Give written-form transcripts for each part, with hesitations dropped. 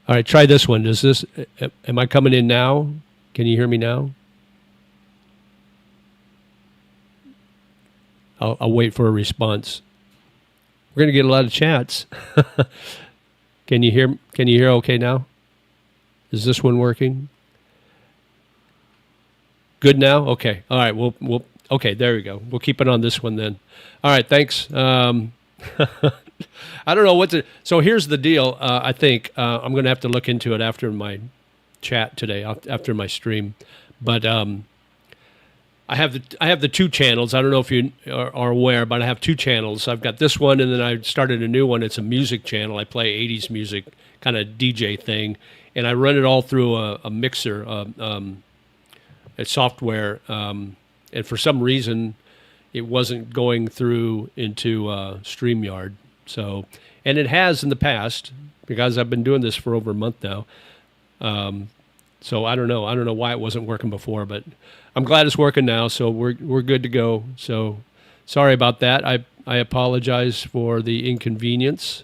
All right, try this one. Am I coming in now? Can you hear me now? I'll wait for a response. We're going to get a lot of chats. Can you hear okay now? Is this one working? Good now? Okay. All right. Okay, there we go. We'll keep it on this one then. All right, thanks. I don't know so here's the deal. I think I'm going to have to look into it after my chat today, after my stream. But I have the two channels. I don't know if you are aware, but I have two channels. I've got this one, and then I started a new one. It's a music channel. I play 80s music, kind of DJ thing, and I run it all through a mixer, a software. And for some reason, it wasn't going through into StreamYard. So, and it has in the past, because I've been doing this for over a month now. So I don't know why it wasn't working before, but I'm glad it's working now. So we're good to go. So sorry about that. I apologize for the inconvenience.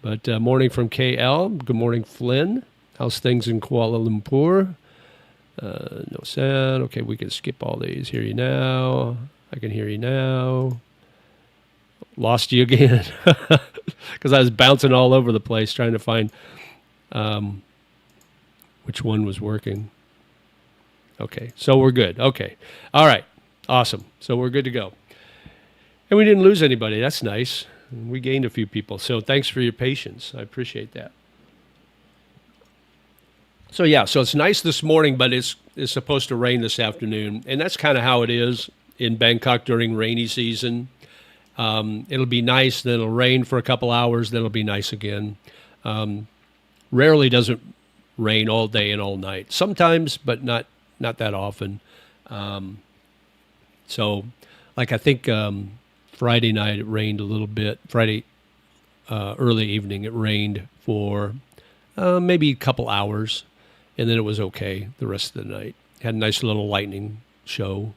But morning from KL. Good morning, Flynn. How's things in Kuala Lumpur? No sound. Okay, we can skip all these. Hear you now. I can hear you now. Lost you again because I was bouncing all over the place trying to find which one was working. Okay, so we're good. Okay, all right, awesome. So we're good to go. And we didn't lose anybody. That's nice. We gained a few people. So thanks for your patience. I appreciate that. So yeah, so it's nice this morning, but it's supposed to rain this afternoon. And that's kind of how it is in Bangkok during rainy season. It'll be nice, then it'll rain for a couple hours, then it'll be nice again. Rarely doesn't rain all day and all night. Sometimes, but not that often. So, like I think Friday night it rained a little bit. Friday early evening it rained for maybe a couple hours, and then it was okay the rest of the night. Had a nice little lightning show,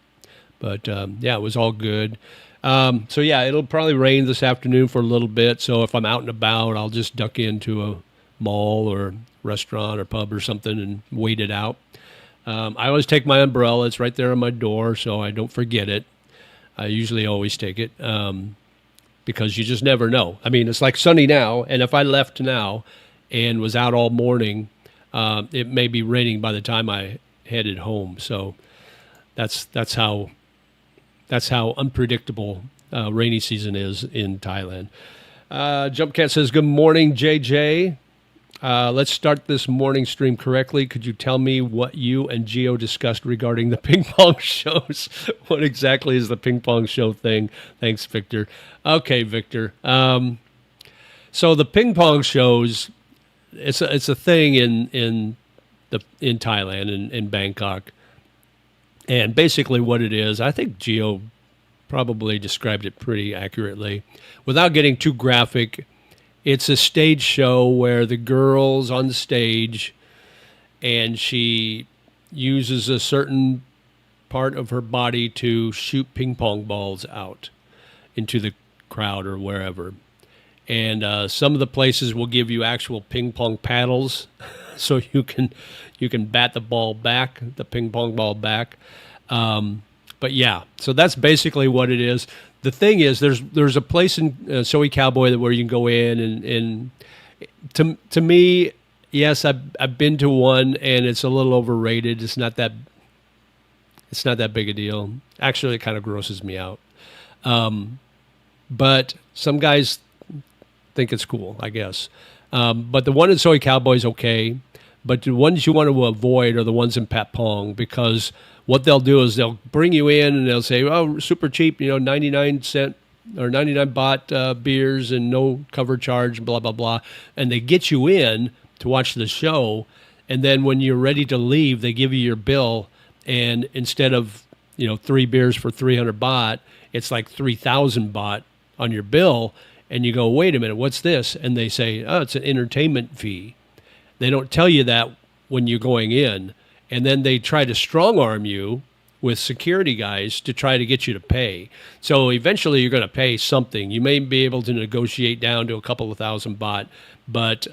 but yeah, it was all good. So yeah, it'll probably rain this afternoon for a little bit. So if I'm out and about, I'll just duck into a mall or restaurant or pub or something and wait it out. I always take my umbrella. It's right there on my door, so I don't forget it. I usually always take it because you just never know. I mean, it's like sunny now, and if I left now and was out all morning, it may be raining by the time I headed home. So that's how unpredictable rainy season is in Thailand. Jumpcat says, good morning, JJ. Let's start this morning stream correctly. Could you tell me what you and Gio discussed regarding the ping pong shows? What exactly is the ping pong show thing? Thanks, Victor. Okay, Victor. So the ping pong shows, it's a thing in Thailand, in Bangkok. And basically what it is, I think Gio probably described it pretty accurately. Without getting too graphic, it's a stage show where the girl's on the stage and she uses a certain part of her body to shoot ping pong balls out into the crowd or wherever. And some of the places will give you actual ping pong paddles so you can bat the ball back, the ping pong ball back. But yeah, so that's basically what it is. The thing is, there's a place in Soy Cowboy where you can go in, and to me, yes, I've been to one, and it's a little overrated. It's not that big a deal. Actually, it kind of grosses me out. But some guys think it's cool, I guess. But the one in Soy Cowboy is okay. But the ones you want to avoid are the ones in Pat Pong, because what they'll do is they'll bring you in and they'll say, oh, super cheap, 99 cent or 99 baht beers and no cover charge, blah, blah, blah. And they get you in to watch the show. And then when you're ready to leave, they give you your bill. And instead of, 3 beers for 300 baht, it's like 3,000 baht on your bill. And you go, wait a minute, what's this? And they say, oh, it's an entertainment fee. They don't tell you that when you're going in. And then they try to strong arm you with security guys to try to get you to pay. So eventually you're going to pay something. You may be able to negotiate down to a couple of thousand baht, but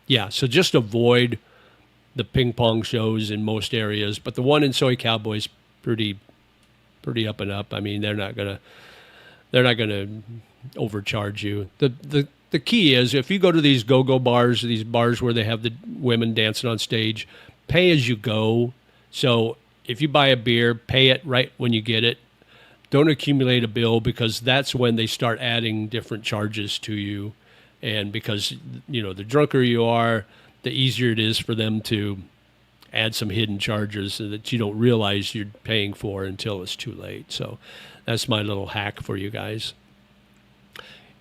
yeah, so just avoid the ping pong shows in most areas. But the one in Soy Cowboy's pretty up and up. I mean, they're not gonna overcharge you. The key is if you go to these go-go bars, these bars where they have the women dancing on stage, pay as you go. So if you buy a beer, pay it right when you get it. Don't accumulate a bill, because that's when they start adding different charges to you. And because, the drunker you are, the easier it is for them to add some hidden charges so that you don't realize you're paying for until it's too late. So that's my little hack for you guys.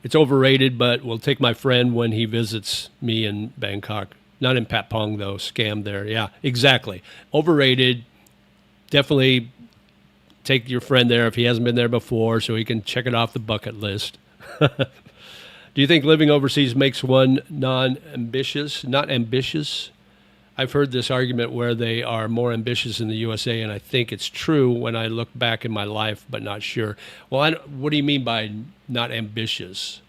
It's overrated, but we'll take my friend when he visits me in Bangkok. Not in Patpong, though. Scam there. Yeah, exactly. Overrated. Definitely take your friend there if he hasn't been there before so he can check it off the bucket list. Do you think living overseas makes one not ambitious? I've heard this argument where they are more ambitious in the USA, and I think it's true when I look back in my life, but not sure. Well, what do you mean by not ambitious?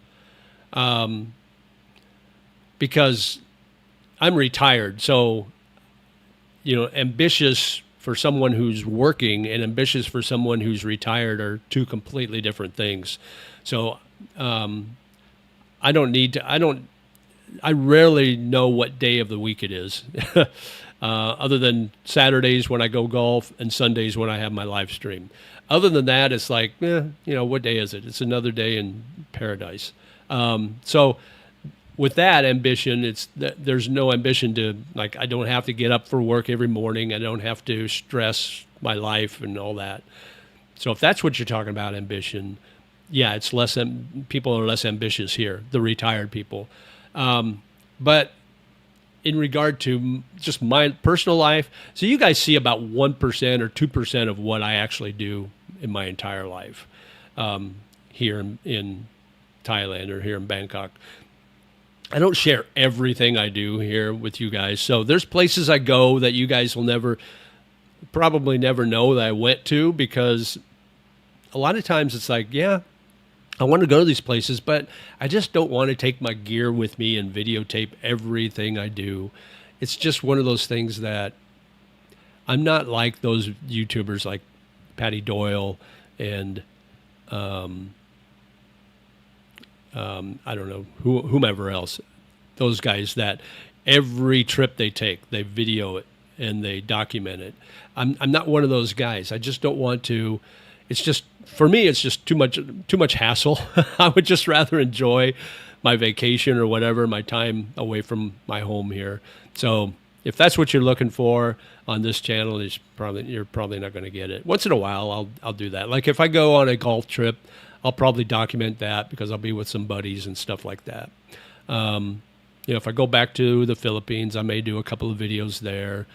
Because I'm retired, so, ambitious for someone who's working and ambitious for someone who's retired are two completely different things. So I rarely know what day of the week it is, other than Saturdays when I go golf and Sundays when I have my live stream. Other than that, it's like, what day is it? It's another day in paradise. So with that ambition, there's no ambition to, like, I don't have to get up for work every morning. I don't have to stress my life and all that. So if that's what you're talking about, ambition, yeah, it's less. People are less ambitious here, the retired people. But in regard to just my personal life, so you guys see about 1% or 2% of what I actually do in my entire life here in Thailand or here in Bangkok. I don't share everything I do here with you guys. So there's places I go that you guys will probably never know that I went to, because a lot of times it's like, yeah, I want to go to these places, but I just don't want to take my gear with me and videotape everything I do. It's just one of those things that I'm not like those YouTubers like Patty Doyle and I don't know, whomever else. Those guys that every trip they take, they video it and they document it. I'm not one of those guys. I just don't want to. It's just, for me, it's just too much hassle. I would just rather enjoy my vacation or whatever, my time away from my home here. So if that's what you're looking for on this channel, you're probably not going to get it. Once in a while, I'll do that. Like if I go on a golf trip, I'll probably document that because I'll be with some buddies and stuff like that. If I go back to the Philippines, I may do a couple of videos there.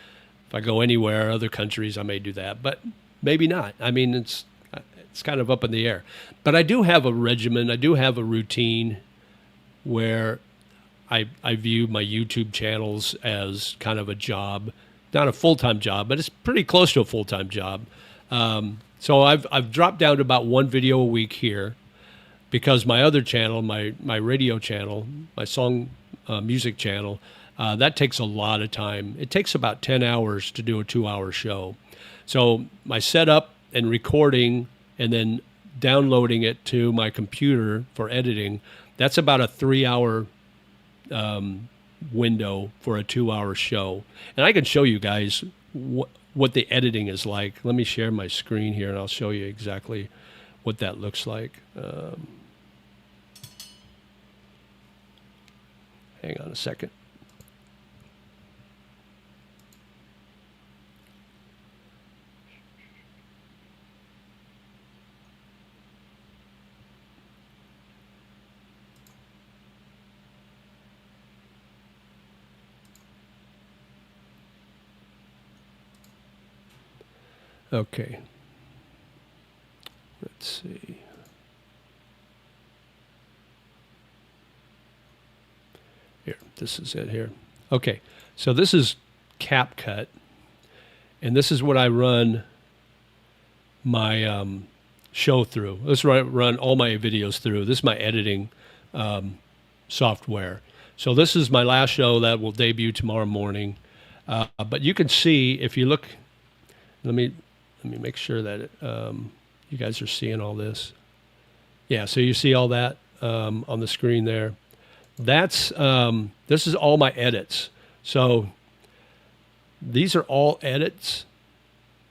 If I go anywhere, other countries, I may do that, but maybe not. I mean, it's kind of up in the air. But I do have a regimen. I do have a routine where I view my YouTube channels as kind of a job, not a full-time job, but it's pretty close to a full-time job. So I've dropped down to about one video a week here because my other channel, my radio channel, my song music channel, that takes a lot of time. It takes about 10 hours to do a 2-hour show. So my setup and recording and then downloading it to my computer for editing, that's about a 3-hour window for a 2-hour show. And I can show you guys what the editing is like. Let me share my screen here and I'll show you exactly what that looks like. Hang on a second. Okay. Let's see. Here, this is it here. Okay, so this is CapCut, and this is what I run my show through. Let's run all my videos through. This is my editing software. So this is my last show that will debut tomorrow morning. But you can see if you look. Let me make sure that you guys are seeing all this. Yeah, so you see all that on the screen there. That's this is all my edits. So these are all edits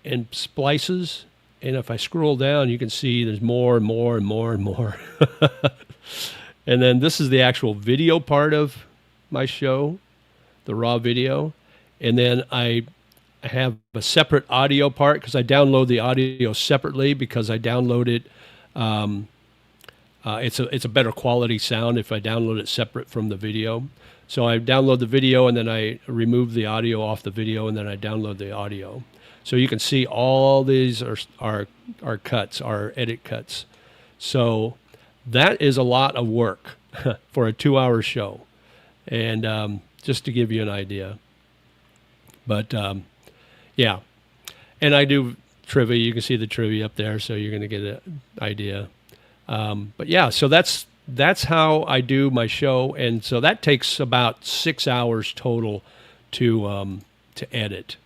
and splices. And if I scroll down, you can see there's more and more and more and more. And then this is the actual video part of my show, the raw video. And then I have a separate audio part because I download the audio separately because I download it. It's a better quality sound if I download it separate from the video. So I download the video and then I remove the audio off the video and then I download the audio. So you can see all these are cuts, are edit cuts. So that is a lot of work for a 2-hour show. And just to give you an idea. But yeah. And I do trivia. You can see the trivia up there, so you're going to get an idea. But yeah, so that's how I do my show. And so that takes about 6 hours total to edit.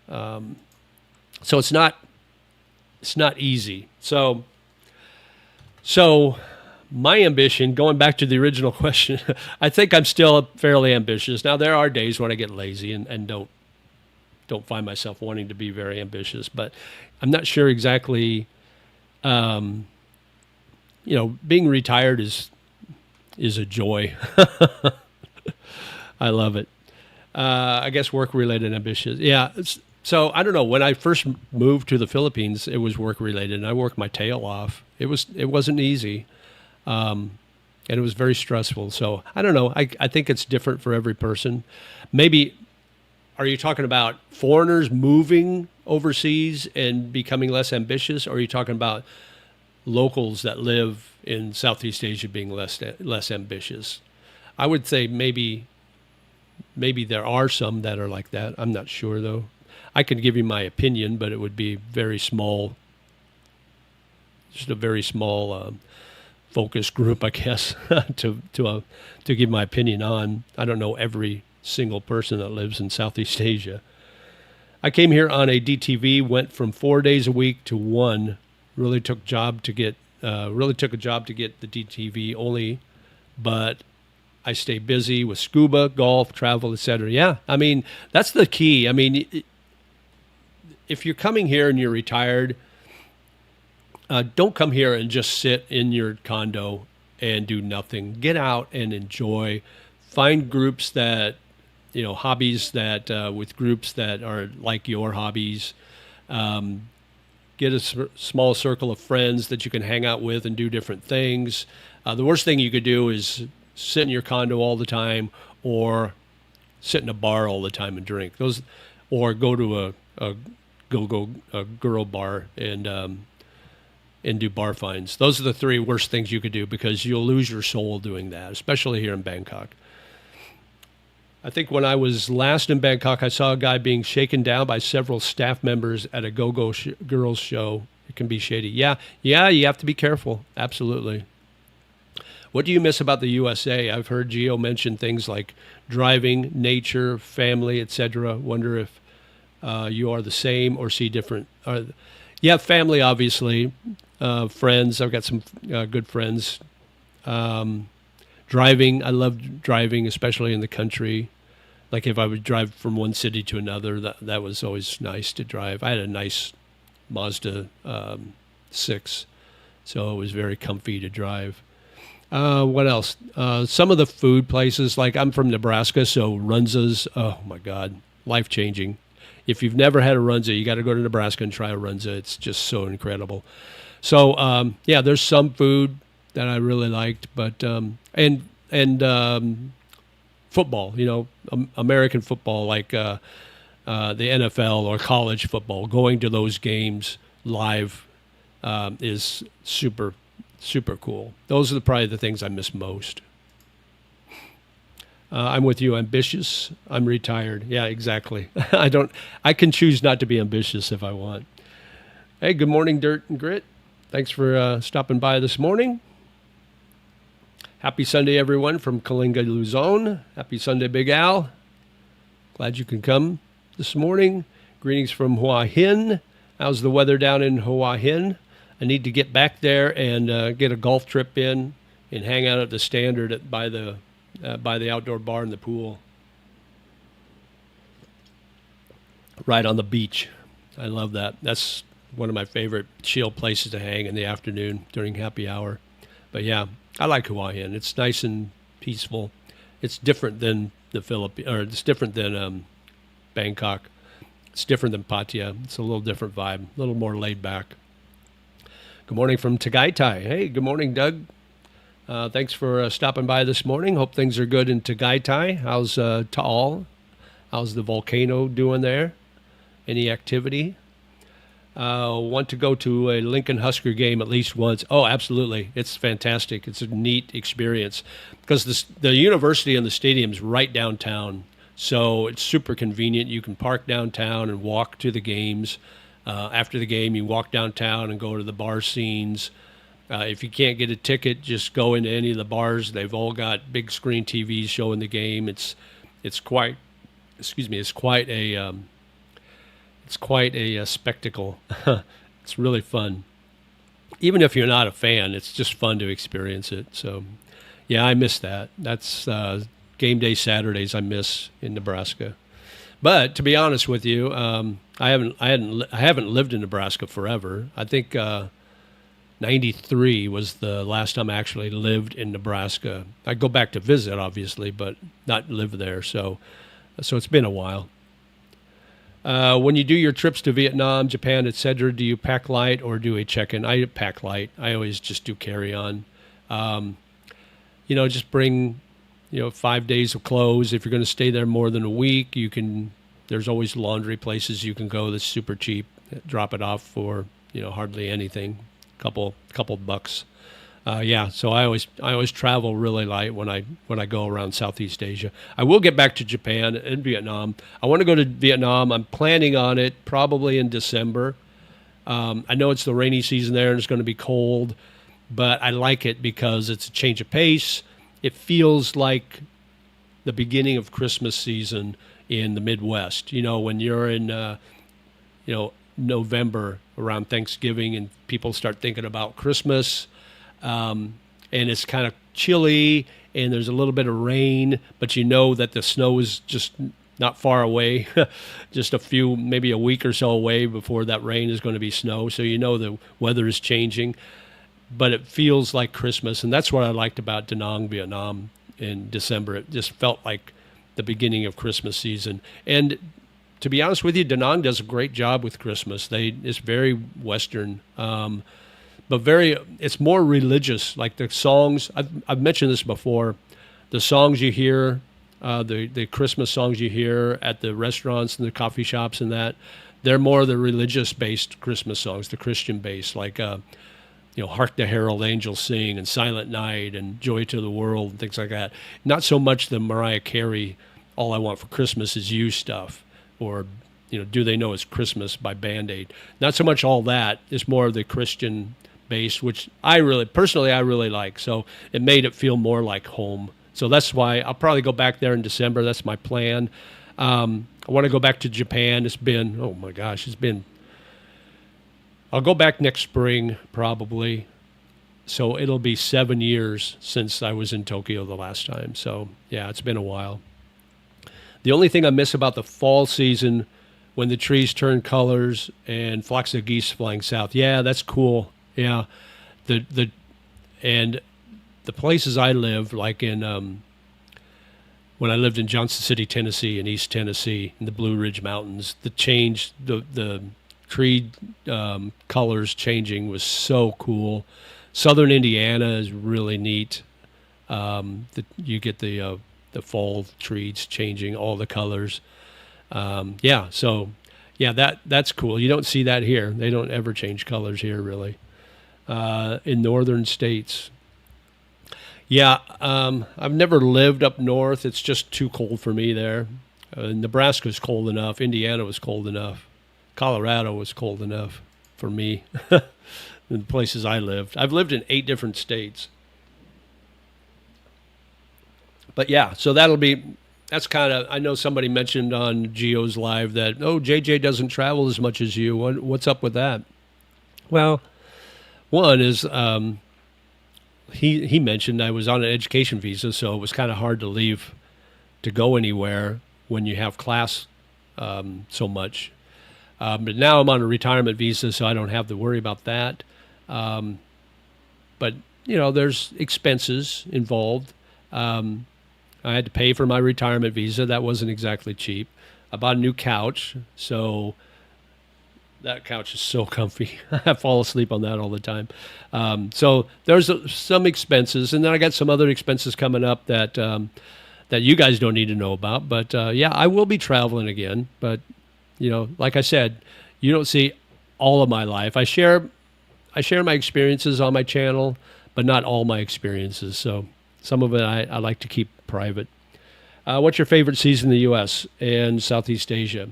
So it's not easy. So my ambition, going back to the original question, I think I'm still fairly ambitious. Now there are days when I get lazy and don't find myself wanting to be very ambitious, but I'm not sure exactly. Being retired is a joy. I love it. I guess work-related ambitious. Yeah. So I don't know. When I first moved to the Philippines, it was work-related, and I worked my tail off. It wasn't easy, and it was very stressful. So I don't know. I think it's different for every person. Maybe, are you talking about foreigners moving overseas and becoming less ambitious, or are you talking about locals that live in Southeast Asia being less ambitious? I would say maybe there are some that are like that. I'm not sure though. I could give you my opinion, but it would be very small, just a very small focus group, I guess, to give my opinion on. I don't know every single person that lives in Southeast Asia. I came here on a DTV, went from 4 days a week to one. Really took a job to get the DTV only, but I stay busy with scuba, golf, travel, etc. Yeah, I mean, that's the key. I mean, if you're coming here and you're retired, don't come here and just sit in your condo and do nothing. Get out and enjoy. Find groups that, hobbies that, with groups that are like your hobbies. Get a small circle of friends that you can hang out with and do different things. The worst thing you could do is sit in your condo all the time or sit in a bar all the time and drink. Or go to a girl bar and do bar finds. Those are the three worst things you could do because you'll lose your soul doing that, especially here in Bangkok. I think when I was last in Bangkok, I saw a guy being shaken down by several staff members at a go-go girls show. It can be shady. Yeah, you have to be careful. Absolutely. What do you miss about the USA? I've heard Gio mention things like driving, nature, family, etc. Wonder if you are the same or see different. Yeah, family, obviously. Friends. I've got some good friends. Driving, I love driving, especially in the country. Like if I would drive from one city to another, that was always nice to drive. I had a nice Mazda 6, so it was very comfy to drive. What else? Some of the food places, like I'm from Nebraska, so Runza's, oh my God, life-changing. If you've never had a Runza, you got to go to Nebraska and try a Runza. It's just so incredible. So, yeah, there's some food that I really liked, but and football, American football, like the NFL or college football. Going to those games live is super, super cool. Those are probably the things I miss most. I'm with you. Ambitious. I'm retired. Yeah, exactly. I can choose not to be ambitious if I want. Hey, good morning, Dirt and Grit. Thanks for stopping by this morning. Happy Sunday, everyone, from Kalinga, Luzon. Happy Sunday, Big Al. Glad you can come this morning. Greetings from Hua Hin. How's the weather down in Hua Hin? I need to get back there and get a golf trip in and hang out at the Standard by the outdoor bar and the pool. Right on the beach. I love that. That's one of my favorite chill places to hang in the afternoon during happy hour. But yeah, I like Hawaiian. It's nice and peaceful. It's different than the Philippines, or it's different than Bangkok. It's different than Pattaya. It's a little different vibe, a little more laid back. Good morning from Tagaytay. Hey, good morning, Doug. Thanks for stopping by this morning. Hope things are good in Tagaytay. How's Taal? How's the volcano doing there? Any activity? Want to go to a Lincoln Husker game at least once? Oh, absolutely. It's fantastic. It's a neat experience because the university and the stadium's right downtown. So it's super convenient. You can park downtown and walk to the games. After the game, you walk downtown and go to the bar scenes. If you can't get a ticket, just go into any of the bars. They've all got big screen TVs showing the game. It's quite a spectacle. It's really fun. Even if you're not a fan, it's just fun to experience it. So, yeah, I miss that. That's game day Saturdays I miss in Nebraska. But to be honest with you, I haven't lived in Nebraska forever. I think 93 was the last time I actually lived in Nebraska. I go back to visit, obviously, but not live there. So it's been a while. When you do your trips to Vietnam, Japan, etc., do you pack light or do a check-in? I pack light. I always just do carry-on. Just bring, 5 days of clothes. If you're going to stay there more than a week, there's always laundry places you can go that's super cheap. Drop it off for, hardly anything, couple bucks. So I always travel really light when I go around Southeast Asia. I will get back to Japan and Vietnam. I want to go to Vietnam. I'm planning on it probably in December. I know it's the rainy season there and it's going to be cold, but I like it because it's a change of pace. It feels like the beginning of Christmas season in the Midwest. When you're in November around Thanksgiving and people start thinking about Christmas. And it's kind of chilly and there's a little bit of rain, but you know that the snow is just not far away, just maybe a week or so away before that rain is going to be snow. So the weather is changing, but it feels like Christmas. And that's what I liked about Da Nang, Vietnam in December. It just felt like the beginning of Christmas season. And to be honest with you, Da Nang does a great job with Christmas. It's very Western, but it's more religious. Like the songs, I've mentioned this before, the songs you hear, the Christmas songs you hear at the restaurants and the coffee shops and that, they're more the religious-based Christmas songs, the Christian-based, like, Hark the Herald Angels Sing and Silent Night and Joy to the World and things like that. Not so much the Mariah Carey, All I Want for Christmas Is You stuff, or, Do They Know It's Christmas by Band-Aid. Not so much all that. It's more of the Christian base, which I really like. So it made it feel more like home. So that's why I'll probably go back there in December. That's my plan. I want to go back to Japan. I'll go back next spring probably. So it'll be 7 years since I was in Tokyo the last time. So yeah, it's been a while. The only thing I miss about the fall season, when the trees turn colors and flocks of geese flying south. Yeah, that's cool. Yeah, and the places I live, like in when I lived in Johnson City, Tennessee, and East Tennessee, in the Blue Ridge Mountains, the tree colors changing was so cool. Southern Indiana is really neat. You get the fall trees changing all the colors. That's cool. You don't see that here. They don't ever change colors here, really. In northern states. I've never lived up north. It's just too cold for me there. Nebraska was cold enough. Indiana was cold enough. Colorado was cold enough. for me. In the places I lived. I've lived in 8 different states. But yeah, so that's kind of, I know somebody mentioned on Geo's Live that, oh, JJ doesn't travel as much as you. What's up with that? Well, one is he mentioned I was on an education visa, so it was kind of hard to leave to go anywhere when you have class so much. But now I'm on a retirement visa, so I don't have to worry about that. But, there's expenses involved. I had to pay for my retirement visa. That wasn't exactly cheap. I bought a new couch, so that couch is so comfy. I fall asleep on that all the time. So there's some expenses, and then I got some other expenses coming up that you guys don't need to know about. But yeah, I will be traveling again. But like I said, you don't see all of my life. I share my experiences on my channel, but not all my experiences. So some of it I like to keep private. What's your favorite season in the U.S. and Southeast Asia?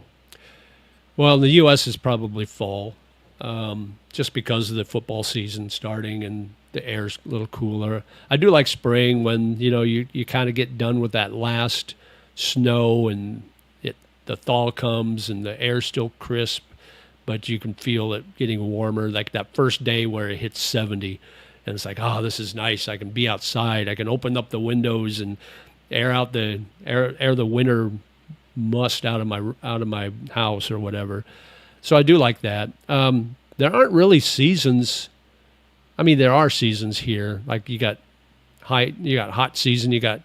Well, in the U.S. is probably fall, just because of the football season starting and the air's a little cooler. I do like spring when, you kind of get done with that last snow and the thaw comes and the air's still crisp, but you can feel it getting warmer, like that first day where it hits 70. And it's like, oh, this is nice. I can be outside. I can open up the windows and air the winter must out of my house or whatever. So I do like that. There aren't really seasons. I mean, there are seasons here. Like you got hot season, you got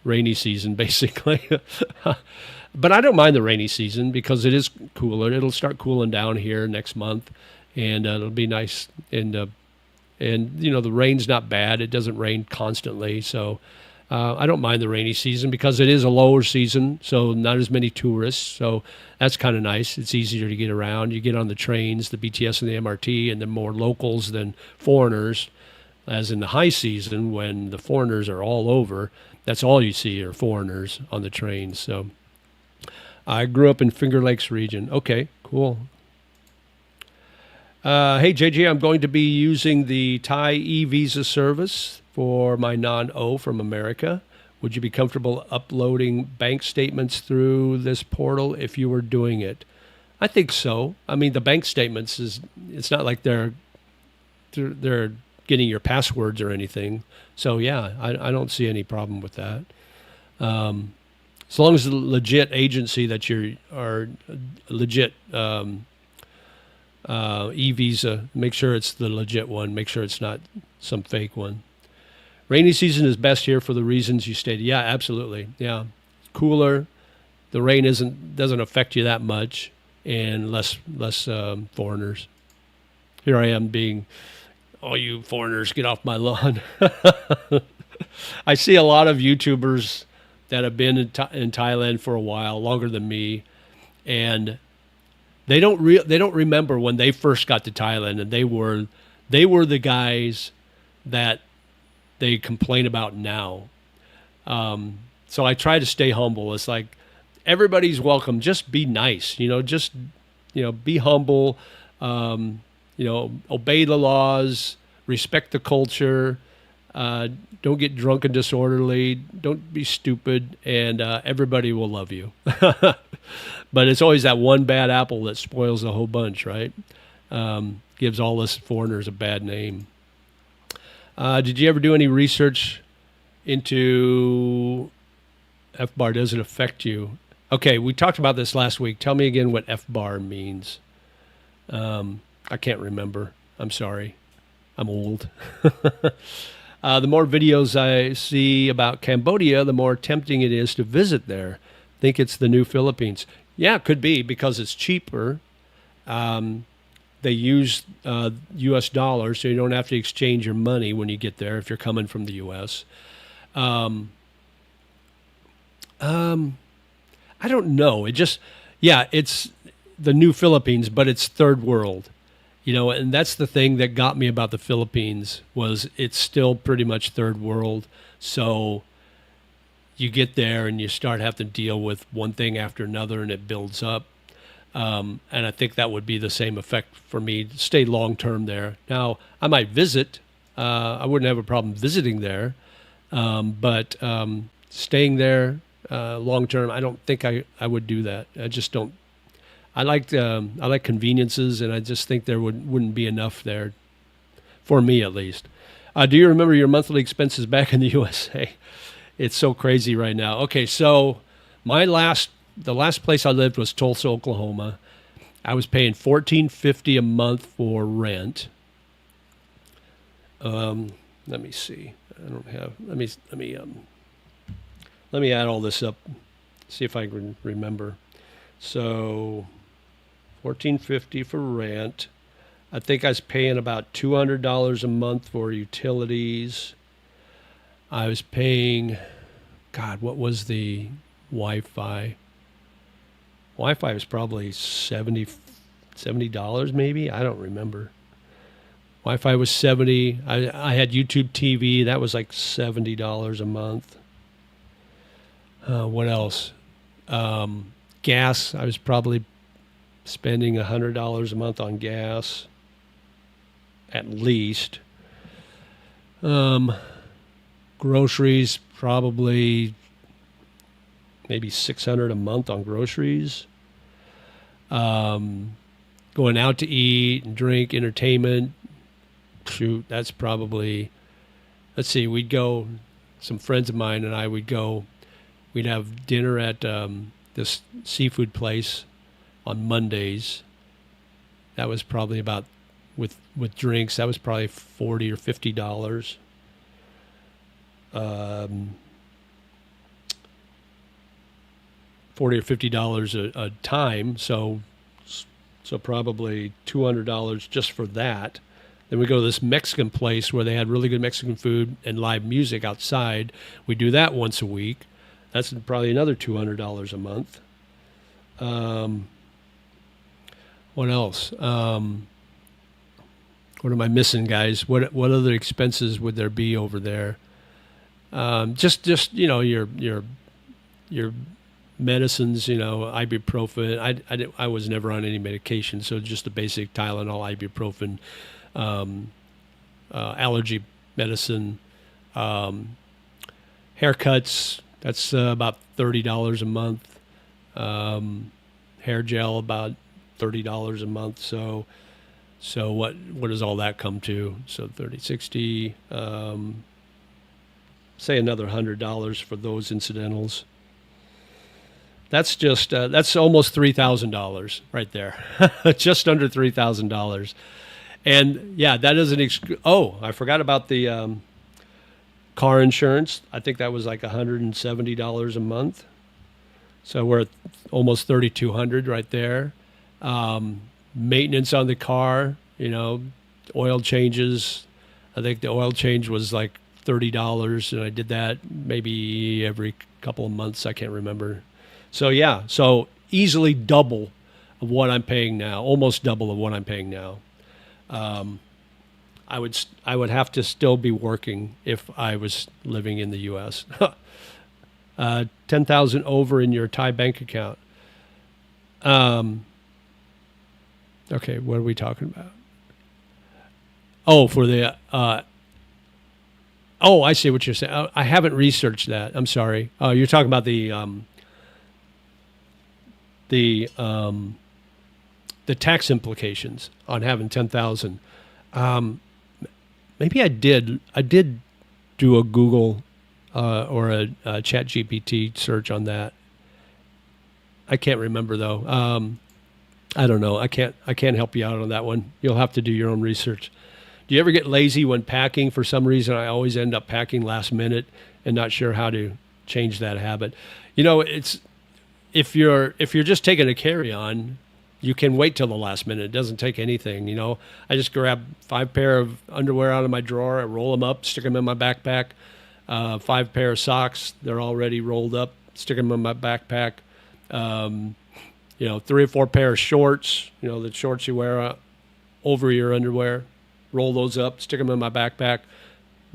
rainy season, basically. But I don't mind the rainy season because it is cooler. It'll start cooling down here next month, and it'll be nice. And the rain's not bad. It doesn't rain constantly, so I don't mind the rainy season because it is a lower season, so not as many tourists. So that's kind of nice. It's easier to get around. You get on the trains, the BTS and the MRT, and then more locals than foreigners. As in the high season, when the foreigners are all over, that's all you see are foreigners on the trains. So I grew up in Finger Lakes region. Okay, cool. Hey, JJ, I'm going to be using the Thai e-visa service for my non-O from America. Would you be comfortable uploading bank statements through this portal if you were doing it? I think so. I mean, the bank statements it's not like they're getting your passwords or anything. So yeah, I don't see any problem with that. As long as the legit agency that are legit e-visa, make sure it's the legit one. Make sure it's not some fake one. Rainy season is best here for the reasons you stated. Yeah, absolutely. Yeah, cooler. The rain doesn't affect you that much, and less foreigners. Here I am being, oh, you foreigners, get off my lawn. I see a lot of YouTubers that have been in Thailand for a while, longer than me, and they don't remember when they first got to Thailand, and they were the guys that they complain about now. So I try to stay humble. It's like everybody's welcome. Just be nice, just be humble. Obey the laws, respect the culture. Don't get drunk and disorderly. Don't be stupid, and everybody will love you. But it's always that one bad apple that spoils the whole bunch, right? Gives all us foreigners a bad name. Did you ever do any research into F-bar? Does it affect you? Okay, we talked about this last week. Tell me again what F-bar means. I can't remember. I'm sorry. I'm old. The more videos I see about Cambodia, the more tempting it is to visit there. Think it's the new Philippines. Yeah, it could be because it's cheaper. They use U.S. dollars, so you don't have to exchange your money when you get there if you're coming from the U.S. I don't know. It's the new Philippines, but it's third world. And that's the thing that got me about the Philippines was it's still pretty much third world. So you get there and you start having to deal with one thing after another, and it builds up. And I think that would be the same effect for me to stay long term there. Now, I might visit. I wouldn't have a problem visiting there, but staying there long term, I don't think I would do that. I just don't. I like conveniences, and I just think there wouldn't be enough there for me at least. Do you remember your monthly expenses back in the USA? It's so crazy right now. Okay, so the last place I lived was Tulsa, Oklahoma. I was paying $14.50 a month for rent. Let me see. I don't have. Let me add all this up. See if I can remember. So, $14.50 for rent. I think I was paying about $200 a month for utilities. I was paying, God, what was the Wi-Fi? Wi-Fi was probably $70 maybe. I don't remember. Wi-Fi was $70. I had YouTube TV. That was like $70 a month. What else? Gas. I was probably spending $100 a month on gas, at least. Groceries, probably maybe $600 a month on groceries. Going out to eat and drink, entertainment. Shoot, that's probably. Let's see. Some friends of mine and I would go. We'd have dinner at this seafood place on Mondays. That was probably about with drinks. That was probably $40 or $50. $40 or $50 a time. So probably $200 just for that. Then we go to this Mexican place where they had really good Mexican food and live music outside. We do that once a week. That's probably another $200 a month. What else? What am I missing, guys? What other expenses would there be over there? Just your medicines, ibuprofen. I was never on any medication, so just the basic Tylenol, ibuprofen, allergy medicine, haircuts. That's about $30 a month. Hair gel about $30 a month. So what does all that come to? So 30, 60. Say another $100 for those incidentals. That's just that's almost $3,000 right there, just under $3,000. And yeah, that doesn't. I forgot about the car insurance. I think that was like $170 a month. So we're at almost $3,200 right there. Maintenance on the car, oil changes. I think the oil change was like $30, and I did that maybe every couple of months. I can't remember. So yeah, so easily double of what I'm paying now, almost double of what I'm paying now. I would have to still be working if I was living in the U.S. 10,000 over in your Thai bank account. Okay, what are we talking about? Oh, for the I see what you're saying. I haven't researched that. I'm sorry. You're talking about the tax implications on having 10,000. Maybe I did do a Google or a Chat GPT search on that. I can't remember though. I don't know. I can't help you out on that one. You'll have to do your own research. Do you ever get lazy when packing? For some reason, I always end up packing last minute and not sure how to change that habit. It's if you're just taking a carry-on, you can wait till the last minute. It doesn't take anything. I just grab 5 pair of underwear out of my drawer, I roll them up, stick them in my backpack. 5 pair of socks, they're already rolled up, stick them in my backpack. 3 or 4 pair of shorts, the shorts you wear over your underwear, roll those up, stick them in my backpack.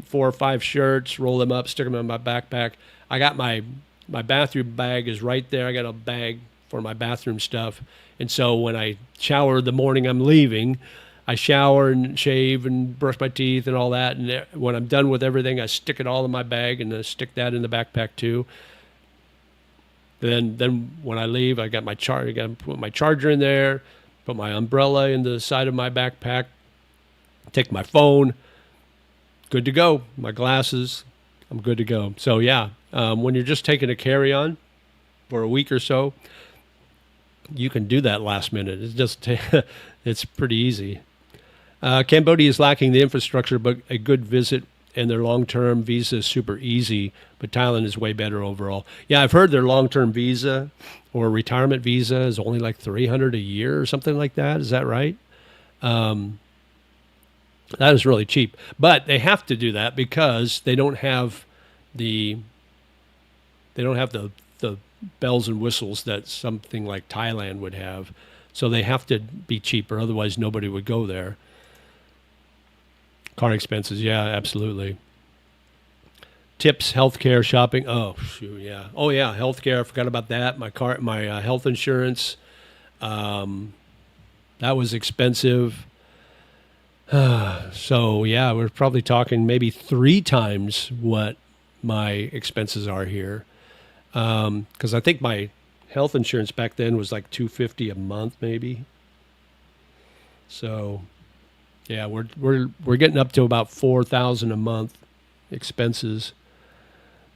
4 or 5 shirts, roll them up, stick them in my backpack. I got my bathroom bag is right there. I got a bag for my bathroom stuff. And so when I shower the morning I'm leaving, I shower and shave and brush my teeth and all that. And when I'm done with everything, I stick it all in my bag and then stick that in the backpack too. Then when I leave, I got I got to put my charger in there, put my umbrella in the side of my backpack, take my phone, good to go. My glasses, I'm good to go. So yeah, when you're just taking a carry-on for a week or so, you can do that last minute. It's just it's pretty easy. Cambodia is lacking the infrastructure, but a good visit and their long-term visa is super easy, but Thailand is way better overall. Yeah, I've heard their long-term visa or retirement visa is only like $300 a year or something like that. Is that right? That is really cheap, but they have to do that because they don't have the bells and whistles that something like Thailand would have. So they have to be cheaper, otherwise nobody would go there. Car expenses, yeah, absolutely. Tips, healthcare, shopping. Oh, shoot, yeah. Oh, yeah, healthcare. I forgot about that. My health insurance. That was expensive. So yeah, we're probably talking maybe 3 times what my expenses are here. Because I think my health insurance back then was like $250 a month, maybe. So. Yeah, we're getting up to about $4,000 a month expenses,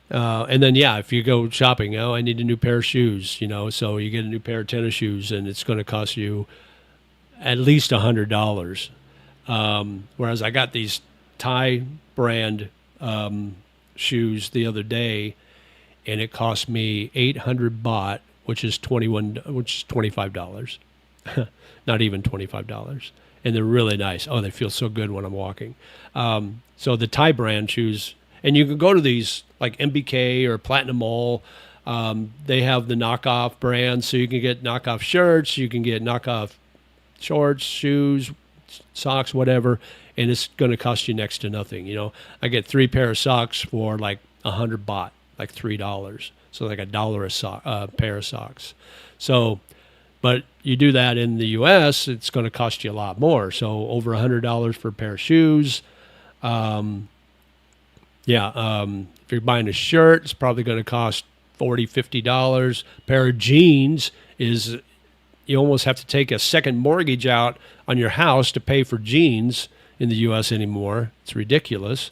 and then yeah, if you go shopping, I need a new pair of shoes, so you get a new pair of tennis shoes, and it's going to cost you at least $100. Whereas I got these Thai brand shoes the other day, and it cost me 800 baht, which is $25, not even $25. And they're really nice. Oh, they feel so good when I'm walking. So the Thai brand shoes, and you can go to these like MBK or Platinum Mall. They have the knockoff brands, so you can get knockoff shirts, you can get knockoff shorts, shoes, socks, whatever, and it's going to cost you next to nothing. I get 3 pair of socks for like 100 baht, like $3, so like $1 a pair of socks. So. But you do that in the U.S., it's going to cost you a lot more. So over $100 for a pair of shoes. If you're buying a shirt, it's probably going to cost $40, $50. A pair of jeans is, you almost have to take a second mortgage out on your house to pay for jeans in the U.S. anymore. It's ridiculous.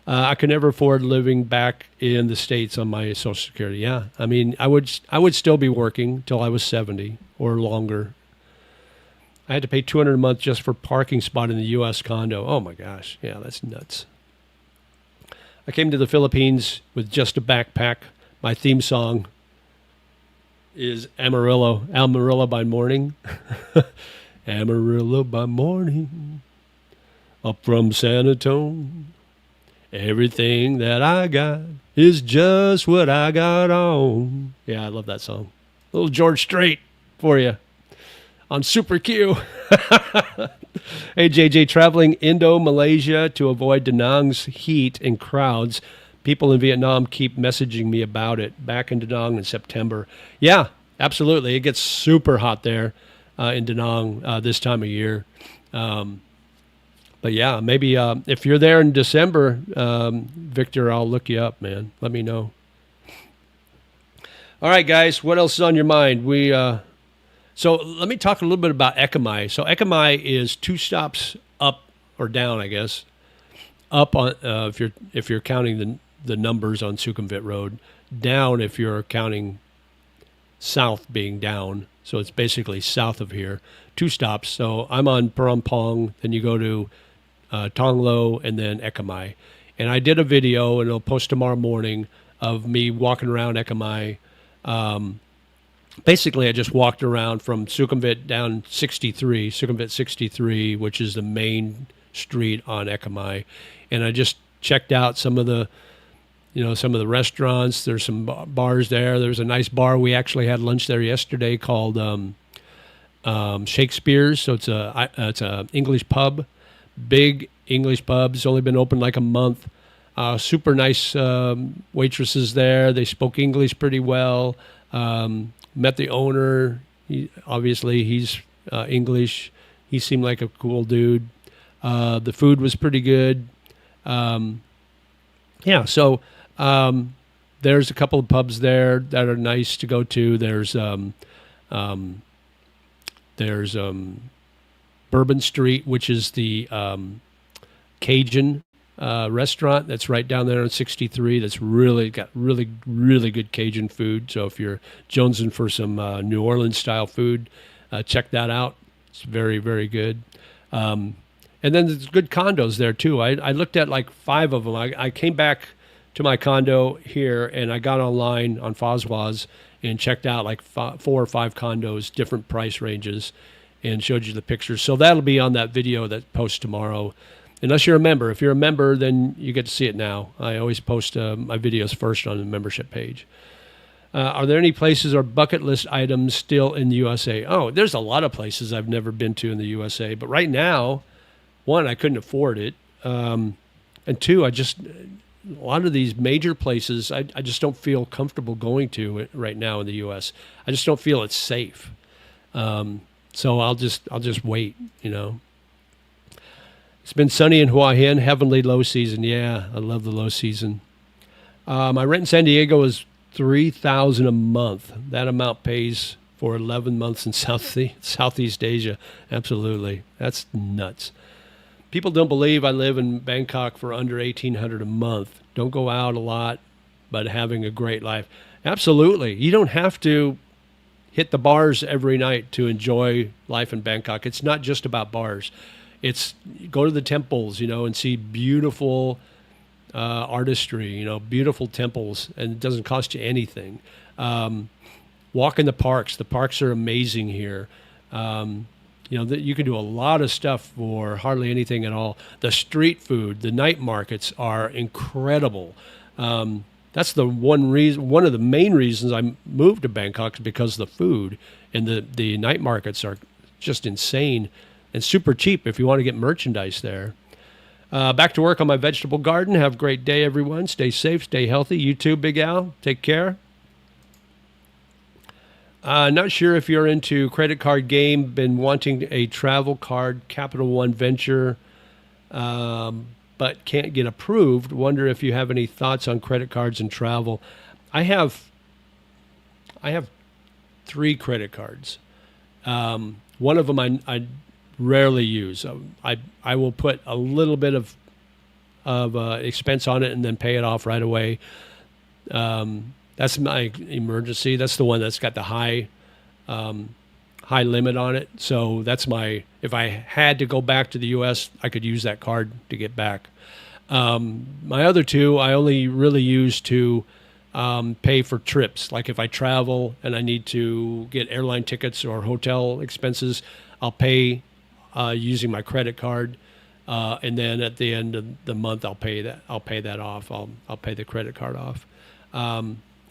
I could never afford living back in the States on my Social Security. Yeah, I mean, I would still be working till I was 70 or longer. I had to pay $200 a month just for parking spot in the U.S. condo. Oh my gosh, yeah, that's nuts. I came to the Philippines with just a backpack. My theme song is Amarillo by Morning. Amarillo by morning, up from San Antonio. Everything that I got is just what I got on. Yeah, I love that song. A little George Strait for you on Super Q. Hey, JJ, traveling Indo-Malaysia to avoid Da Nang's heat and crowds. People in Vietnam keep messaging me about it. Back in Da Nang in September. Yeah, absolutely. It gets super hot there in Da Nang this time of year. But yeah, maybe if you're there in December, Victor, I'll look you up, man. Let me know. All right, guys, what else is on your mind? So let me talk a little bit about Ekamai. So Ekamai is 2 stops up or down, I guess. Up on if you're counting the numbers on Sukhumvit Road. Down if you're counting south being down. So it's basically south of here. 2 stops. So I'm on Parampong, then you go to Tonglo, and then Ekamai. And I did a video, and it'll post tomorrow morning, of me walking around Ekamai. Basically, I just walked around from Sukhumvit down Sukhumvit 63, which is the main street on Ekamai. And I just checked out some of the restaurants. There's some bars there. There's a nice bar. We actually had lunch there yesterday called Shakespeare's. So it's a English pub, big English pub. It's only been open like a month. Super nice waitresses there. They spoke English pretty well. Met the owner. Obviously, he's English. He seemed like a cool dude. The food was pretty good. Yeah, so there's a couple of pubs there that are nice to go to. There's Bourbon Street, which is the Cajun restaurant that's right down there on 63. That's really got really good Cajun food. So if you're jonesing for some New Orleans style food, check that out. It's very, very good. And then there's good condos there too. I looked at like 5 of them. I came back to my condo here and I got online on Foswaz and checked out like 4 or 5 condos, different price ranges, and showed you the pictures. So that'll be on that video that posts tomorrow. Unless you're a member. If you're a member, then you get to see it now. I always post my videos first on the membership page. Are there any places or bucket list items still in the USA? Oh, there's a lot of places I've never been to in the USA. But right now, 1, I couldn't afford it. And 2, a lot of these major places, I just don't feel comfortable going to it right now in the U.S. I just don't feel it's safe. So I'll just wait, you know. It's been sunny in Hawaiian, heavenly low season. Yeah, I love the low season. My rent in San Diego is $3,000 a month. That amount pays for 11 months in Southeast Asia. Absolutely, that's nuts. People don't believe I live in Bangkok for under $1,800 a month. Don't go out a lot, but having a great life. Absolutely, you don't have to hit the bars every night to enjoy life in Bangkok. It's not just about bars. It's go to the temples, you know, and see beautiful artistry, you know, beautiful temples, and it doesn't cost you anything. Walk in the parks. The parks are amazing here. You know, you can do a lot of stuff for hardly anything at all. The street food, the night markets are incredible. That's the one of the main reasons I moved to Bangkok is because of the food, and the night markets are just insane. And super cheap if you want to get merchandise there. Back to work on my vegetable garden. Have a great day, everyone. Stay safe, stay healthy. You too, Big Al. Take care. Not sure if you're into credit card game. Been wanting a travel card, Capital One Venture, but can't get approved. Wonder if you have any thoughts on credit cards and travel. I have 3 credit cards. One of them I rarely use. I will put a little bit of expense on it and then pay it off right away. That's my emergency. That's the one that's got the high limit on it. So that's if I had to go back to the U.S., I could use that card to get back. My other 2, I only really use to pay for trips. Like if I travel and I need to get airline tickets or hotel expenses, I'll pay using my credit card, and then at the end of the month, I'll pay that off. I'll pay the credit card off.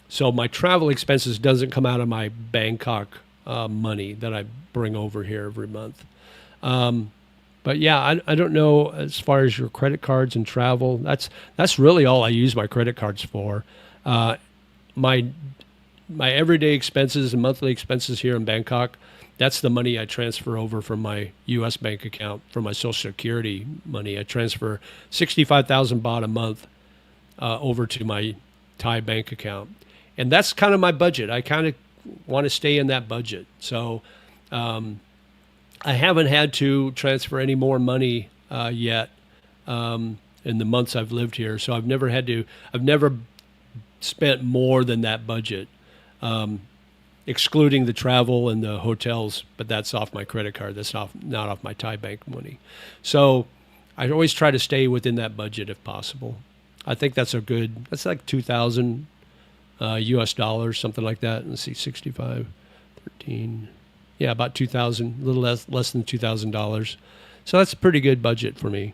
So my travel expenses doesn't come out of my Bangkok money that I bring over here every month. But yeah, I don't know as far as your credit cards and travel. That's really all I use my credit cards for. My everyday expenses and monthly expenses here in Bangkok, that's the money I transfer over from my U.S. bank account, from my Social Security money. I transfer 65,000 baht a month over to my Thai bank account. And that's kind of my budget. I kind of want to stay in that budget. So I haven't had to transfer any more money yet in the months I've lived here. So I've never spent more than that budget. Excluding the travel and the hotels, but that's off my credit card. That's not off my Thai bank money. So I always try to stay within that budget if possible. I think that's like 2,000 US dollars, something like that. Let's see, 65, 13. Yeah, about 2,000, a little less than $2,000. So that's a pretty good budget for me.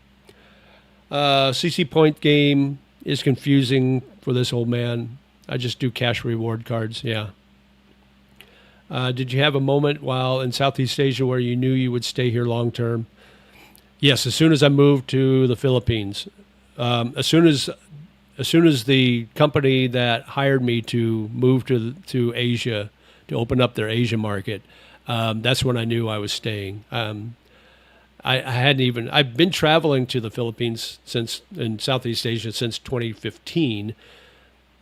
CC Point game is confusing for this old man. I just do cash reward cards, yeah. Did you have a moment while in Southeast Asia where you knew you would stay here long term? Yes, as soon as I moved to the Philippines. As soon as the company that hired me to move to Asia, to open up their Asia market. That's when I knew I was staying. I hadn't even, I've been traveling to the Philippines in Southeast Asia since 2015,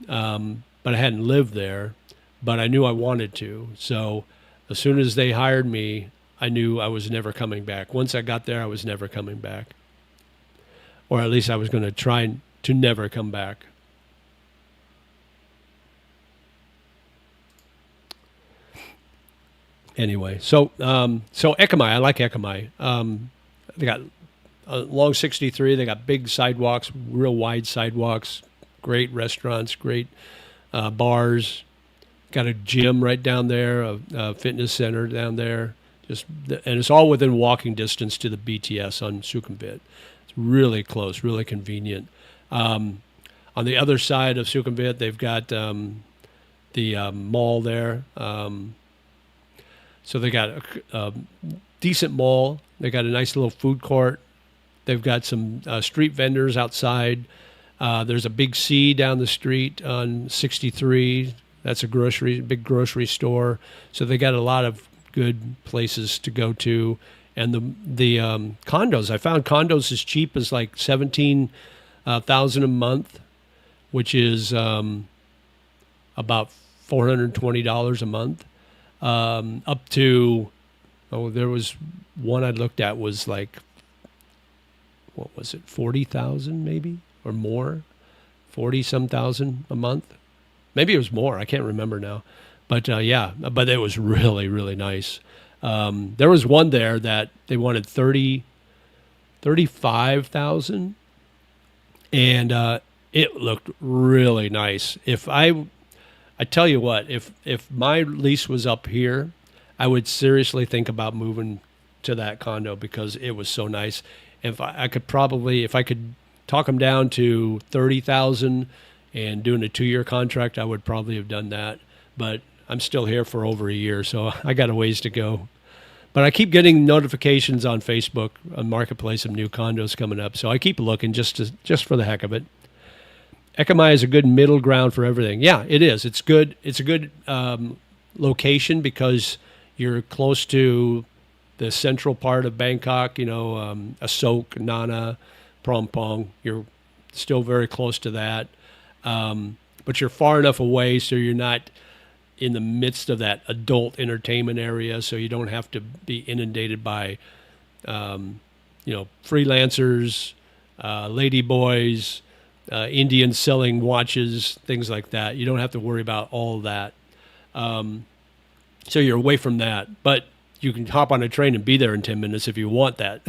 but I hadn't lived there, but I knew I wanted to. So as soon as they hired me, I knew I was never coming back. Once I got there, I was never coming back. Or at least I was going to try to never come back. Anyway, so Ekamai, I like Ekamai. They got along 63. They got big sidewalks, real wide sidewalks, great restaurants, great bars. Got a gym right down there, a fitness center down there. And it's all within walking distance to the BTS on Sukhumvit. It's really close, really convenient. On the other side of Sukhumvit, they've got the mall there. So they got a decent mall. They got a nice little food court. They've got some street vendors outside. There's a Big C down the street on 63. That's a big grocery store. So they got a lot of good places to go to. And the condos, I found condos as cheap as like $17,000 a month, which is about $420 a month. Up to, there was one I looked at was like, what was it, 40,000 maybe or more, 40-some thousand a month. Maybe it was more. I can't remember now, but but it was really, really nice. There was one there that they wanted 35,000, and it looked really nice. I tell you what, if my lease was up here, I would seriously think about moving to that condo because it was so nice. If I could talk them down to 30,000 and doing a 2-year contract, I would probably have done that. But I'm still here for over a year, so I got a ways to go. But I keep getting notifications on Facebook on Marketplace of new condos coming up, so I keep looking just for the heck of it. Ekamai is a good middle ground for everything. Yeah, it is. It's good. It's a good location because you're close to the central part of Bangkok. Asok, Nana, Prompong. You're still very close to that, but you're far enough away so you're not in the midst of that adult entertainment area. So you don't have to be inundated by, freelancers, ladyboys. Indians selling watches, things like that. You don't have to worry about all of that. So you're away from that. But you can hop on a train and be there in 10 minutes if you want that.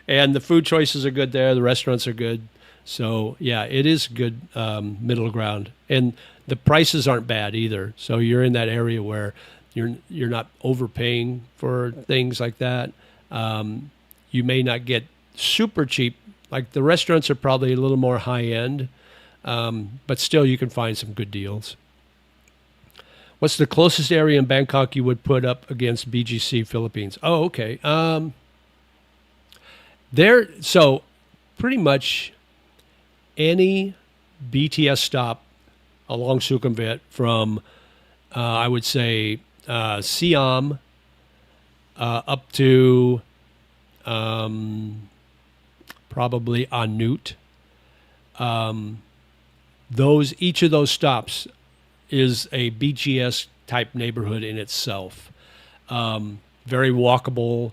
And the food choices are good there. The restaurants are good. So, yeah, it is good middle ground. And the prices aren't bad either. So you're in that area where you're not overpaying for things like that. You may not get super cheap. Like the restaurants are probably a little more high end, but still you can find some good deals. What's the closest area in Bangkok you would put up against BGC Philippines? Oh, okay. So pretty much any BTS stop along Sukhumvit from, I would say, Siam up to probably Anut. Each of those stops is a BGS type neighborhood in itself. Very walkable,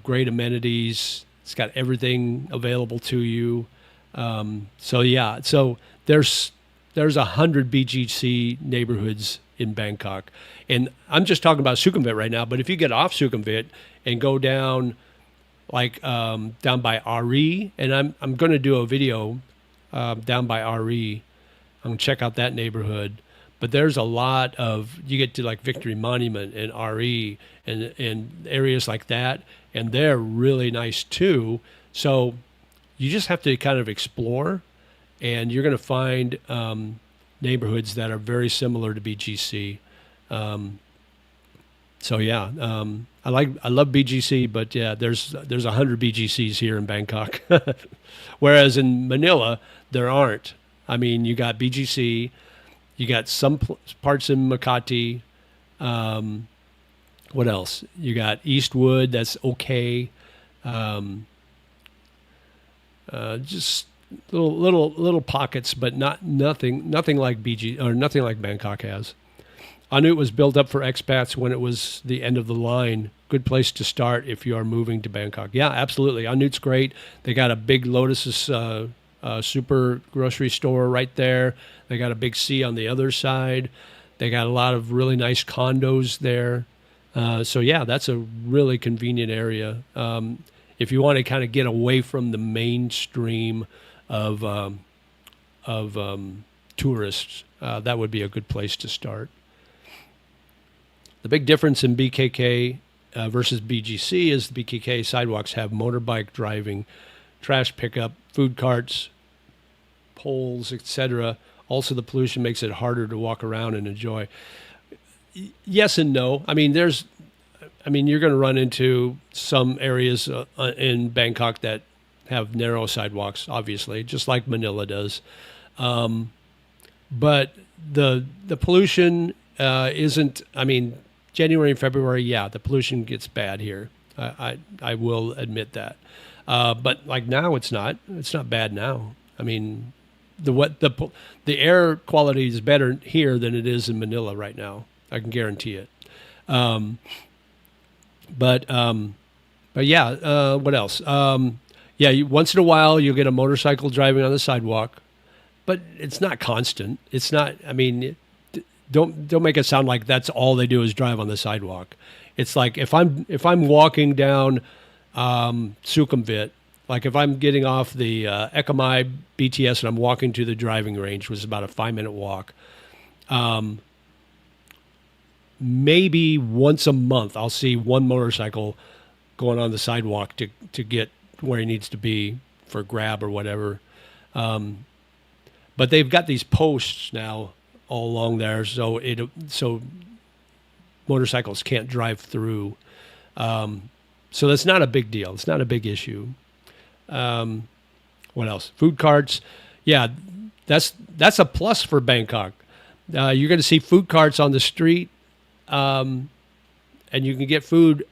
great amenities. It's got everything available to you. So there's 100 BGC neighborhoods in Bangkok, and I'm just talking about Sukhumvit right now. But if you get off Sukhumvit and go down, down by Ari, and I'm going to do a video down by Ari. I'm going to check out that neighborhood. But there's a lot you get to like Victory Monument and Ari and areas like that, and they're really nice too. So you just have to kind of explore, and you're going to find neighborhoods that are very similar to BGC. I love BGC, but yeah, there's 100 BGCs here in Bangkok, whereas in Manila there aren't. I mean, you got BGC, you got some parts in Makati, What else? You got Eastwood. That's okay. Um, just little pockets, but nothing like BG or nothing like Bangkok has. Anut was built up for expats when it was the end of the line. Good place to start if you are moving to Bangkok. Yeah, absolutely. Anut's great. They got a big Lotus's super grocery store right there. They got a big C on the other side. They got a lot of really nice condos there. So yeah, that's a really convenient area. If you want to kind of get away from the mainstream of tourists, that would be a good place to start. The big difference in BKK versus BGC is the BKK sidewalks have motorbike driving, trash pickup, food carts, poles, etc. Also, the pollution makes it harder to walk around and enjoy. Yes and no. I mean, you're going to run into some areas in Bangkok that have narrow sidewalks, obviously, just like Manila does. But the pollution isn't. I mean, January and February, yeah, the pollution gets bad here. I will admit that. But like now, it's not. It's not bad now. I mean, the air quality is better here than it is in Manila right now. I can guarantee it. But yeah, what else? Once in a while you'll get a motorcycle driving on the sidewalk, but it's not constant. It's not. I mean, don't make it sound like that's all they do is drive on the sidewalk. It's like if I'm walking down Sukhumvit, like if I'm getting off the Ekamai BTS and I'm walking to the driving range, which is about a 5-minute walk. Maybe once a month I'll see one motorcycle going on the sidewalk to get where he needs to be for grab or whatever. But they've got these posts now all along there, so motorcycles can't drive through. So that's not a big deal. It's not a big issue. What else? Food carts. Yeah, that's a plus for Bangkok. You're going to see food carts on the street. And you can get food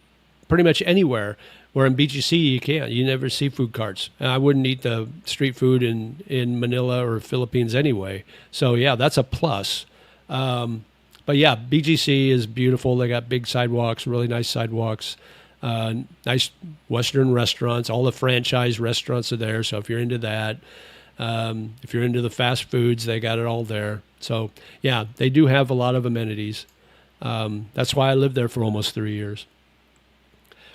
pretty much anywhere. Where in BGC you can't. You never see food carts. And I wouldn't eat the street food in Manila or Philippines anyway. So yeah, that's a plus. But yeah, BGC is beautiful. They got big sidewalks, really nice sidewalks, nice Western restaurants. All the franchise restaurants are there. So if you're into that, if you're into the fast foods, they got it all there. So yeah, they do have a lot of amenities. That's why I lived there for almost 3 years.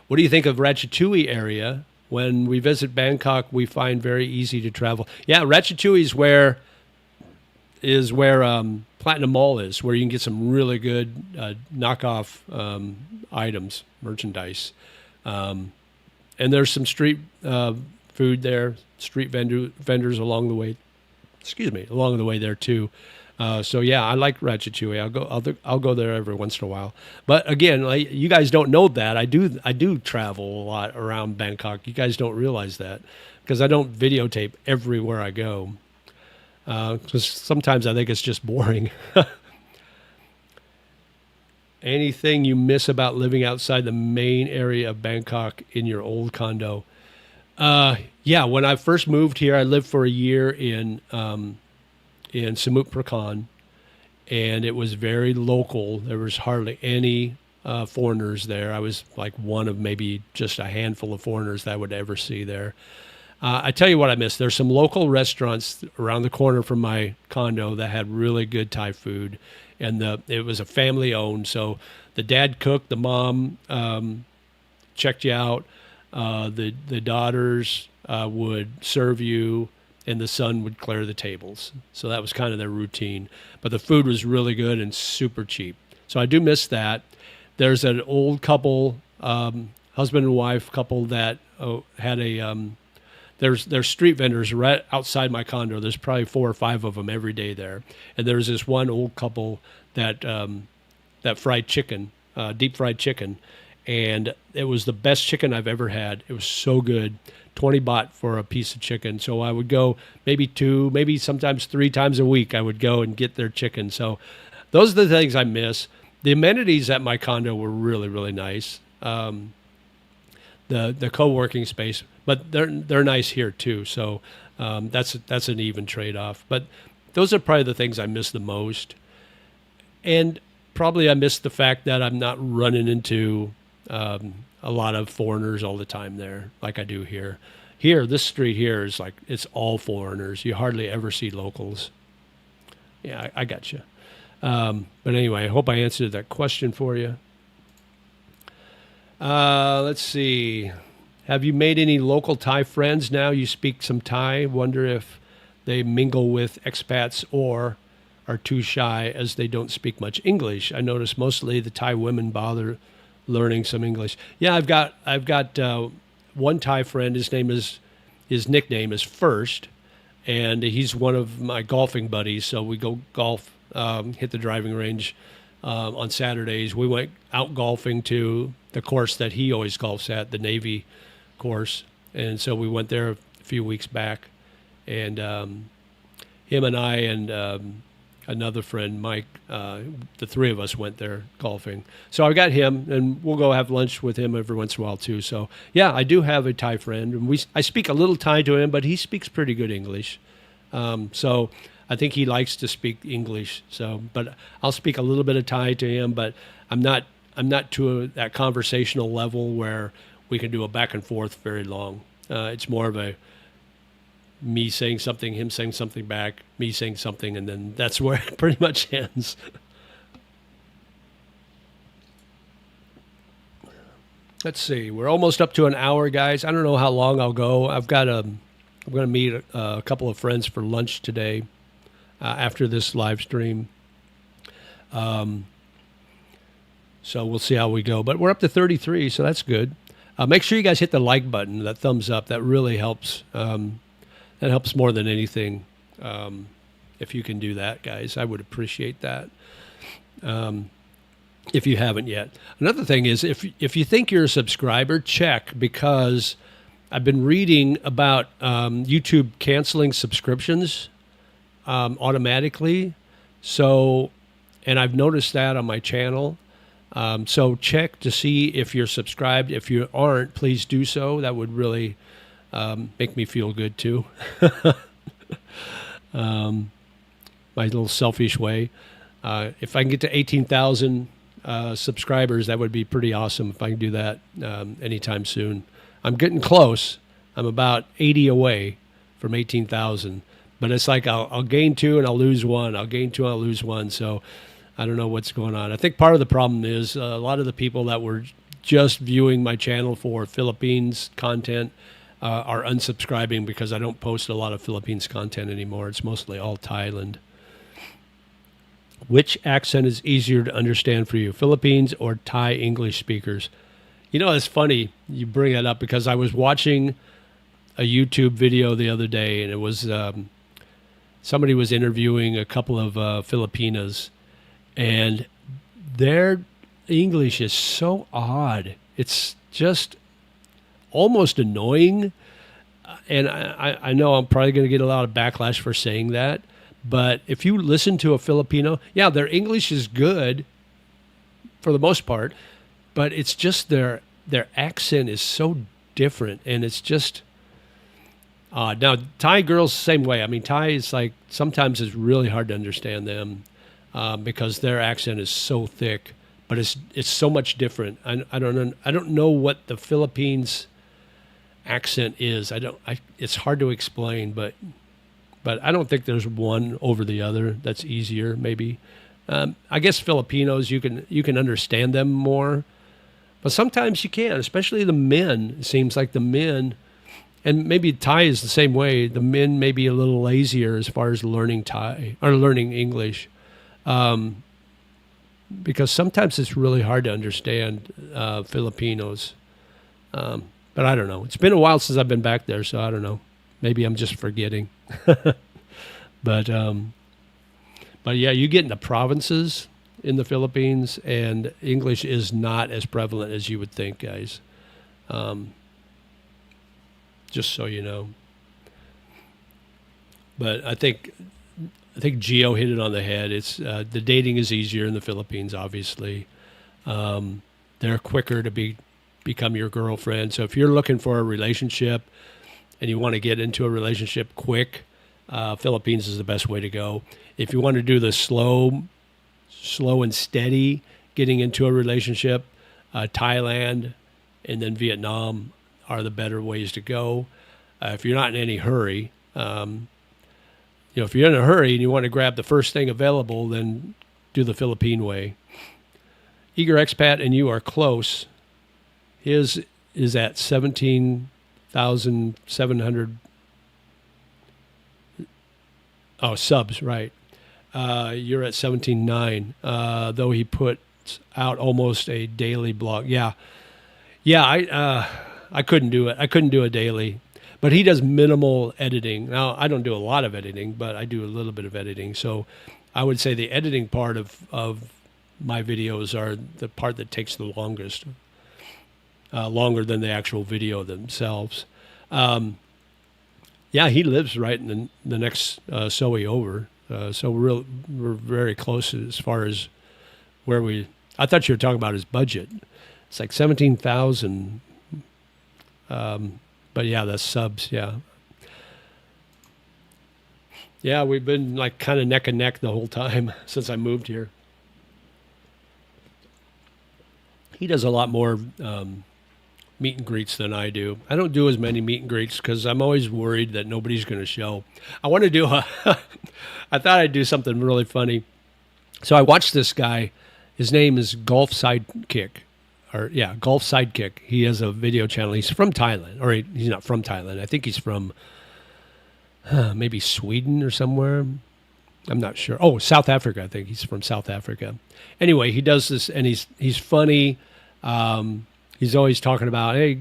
What do you think of Ratchaturi area? When we visit Bangkok, we find very easy to travel. Yeah, Ratchaturi is where Platinum Mall is, where you can get some really good knockoff items, merchandise. And there's some street food there, street vendors along the way. Along the way there too. So yeah, I like Ratchaturi. I'll go there every once in a while. But again, like, you guys don't know that I do travel a lot around Bangkok. You guys don't realize that because I don't videotape everywhere I go. Because sometimes I think it's just boring. Anything you miss about living outside the main area of Bangkok in your old condo? Yeah, when I first moved here, I lived for a year in Samut Prakan, and it was very local. There was hardly any foreigners there. I was like one of maybe just a handful of foreigners that I would ever see there. I tell you what I miss. There's some local restaurants around the corner from my condo that had really good Thai food, and it was a family owned. So the dad cooked, the mom checked you out, the daughters would serve you, and the son would clear the tables. So that was kind of their routine. But the food was really good and super cheap. So I do miss that. There's an old couple, husband and wife couple that had a... There's street vendors right outside my condo. There's probably 4 or 5 of them every day there. And there's this one old couple that fried chicken, deep fried chicken. And it was the best chicken I've ever had. It was so good. 20 baht for a piece of chicken. So I would go maybe 2, maybe sometimes 3 times a week. I would go and get their chicken. So those are the things I miss. The amenities at my condo were really, really nice. The co-working space, but they're nice here too. So that's an even trade-off. But those are probably the things I miss the most, and probably I miss the fact that I'm not running into a lot of foreigners all the time there like I do here. Here, this street here is like it's all foreigners. You hardly ever see locals. Yeah, I got you. But anyway, I hope I answered that question for you. Let's see. Have you made any local Thai friends now you speak some Thai? Wonder if they mingle with expats or are too shy as they don't speak much English. I notice mostly the Thai women bother learning some English. Yeah, I've got one Thai friend. His nickname is First, and he's one of my golfing buddies. So we go golf, hit the driving range on Saturdays. We went out golfing to the course that he always golfs at, the Navy course, and so we went there a few weeks back, and him and I and another friend, Mike, the three of us went there golfing. So I got him, and we'll go have lunch with him every once in a while too. So yeah, I do have a Thai friend, and I speak a little Thai to him, but he speaks pretty good English. So I think he likes to speak English. So, but I'll speak a little bit of Thai to him, but I'm not to that conversational level where we can do a back and forth very long. It's more of a me saying something, him saying something back, me saying something, and then that's where it pretty much ends. Let's see. We're almost up to an hour, guys. I don't know how long I'll go. I'm going to meet a couple of friends for lunch today after this live stream. So we'll see how we go. But we're up to 33, so that's good. Make sure you guys hit the like button, that thumbs up. That really helps. That helps more than anything. If you can do that, guys, I would appreciate that. If you haven't yet. Another thing is, if you think you're a subscriber, check, because I've been reading about YouTube canceling subscriptions automatically. So, and I've noticed that on my channel. So check to see if you're subscribed. If you aren't, please do so. That would really make me feel good too. My little selfish way. If I can get to 18,000 subscribers, that would be pretty awesome if I can do that anytime soon. I'm getting close. I'm about 80 away from 18,000. But it's like I'll gain 2 and I'll lose 1. I'll gain 2 and I'll lose 1. So I don't know what's going on. I think part of the problem is a lot of the people that were just viewing my channel for Philippines content are unsubscribing because I don't post a lot of Philippines content anymore. It's mostly all Thailand. Which accent is easier to understand for you, Philippines or Thai English speakers? You know, it's funny you bring that up because I was watching a YouTube video the other day, and it was somebody was interviewing a couple of Filipinas, and their English is so odd. It's just almost annoying. And I know I'm probably going to get a lot of backlash for saying that. But if you listen to a Filipino, yeah, their English is good for the most part, but it's just their accent is so different, and it's just odd. Now, Thai girls, same way. I mean, Thai is like, sometimes it's really hard to understand them because their accent is so thick, but it's so much different. I don't know what the Philippines accent is. It's hard to explain, but I don't think there's one over the other that's easier. Maybe I guess Filipinos, you can understand them more, but sometimes you can't. Especially the men. It seems like the men, and maybe Thai is the same way. The men may be a little lazier as far as learning Thai or learning English, because sometimes it's really hard to understand Filipinos. But I don't know. It's been a while since I've been back there, so I don't know. Maybe I'm just forgetting. But yeah, you get in the provinces in the Philippines, and English is not as prevalent as you would think, guys. Just so you know. But I think I think Gio hit it on the head. It's the dating is easier in the Philippines, obviously. They're quicker to become your girlfriend. So if you're looking for a relationship and you want to get into a relationship quick, Philippines is the best way to go. If you want to do the slow and steady getting into a relationship, Thailand and then Vietnam are the better ways to go. If you're not in any hurry, if you're in a hurry and you want to grab the first thing available, then do the Philippine way. Eager Expat and you are close. His is at 17,700 subs, right. You're at 17.9, though he puts out almost a daily blog. Yeah, I couldn't do it. I couldn't do a daily. But he does minimal editing. Now, I don't do a lot of editing, but I do a little bit of editing. So I would say the editing part of my videos are the part that takes the longest, longer than the actual video themselves. He lives right in the next Soe over. So we're very close as far as where I thought you were talking about his budget. It's like 17,000. But yeah, that's subs. Yeah. Yeah, we've been like kind of neck and neck the whole time since I moved here. He does a lot more meet and greets than I do. I don't do as many meet and greets because I'm always worried that nobody's going to show. I want to do I thought I'd do something really funny. So I watched this guy. His name is Golf Sidekick. Golf Sidekick. He has a video channel. He's from Thailand. Or he's not from Thailand. I think he's from maybe Sweden or somewhere. I'm not sure. Oh, South Africa. I think he's from South Africa. Anyway, he does this, and he's funny. He's always talking about, hey,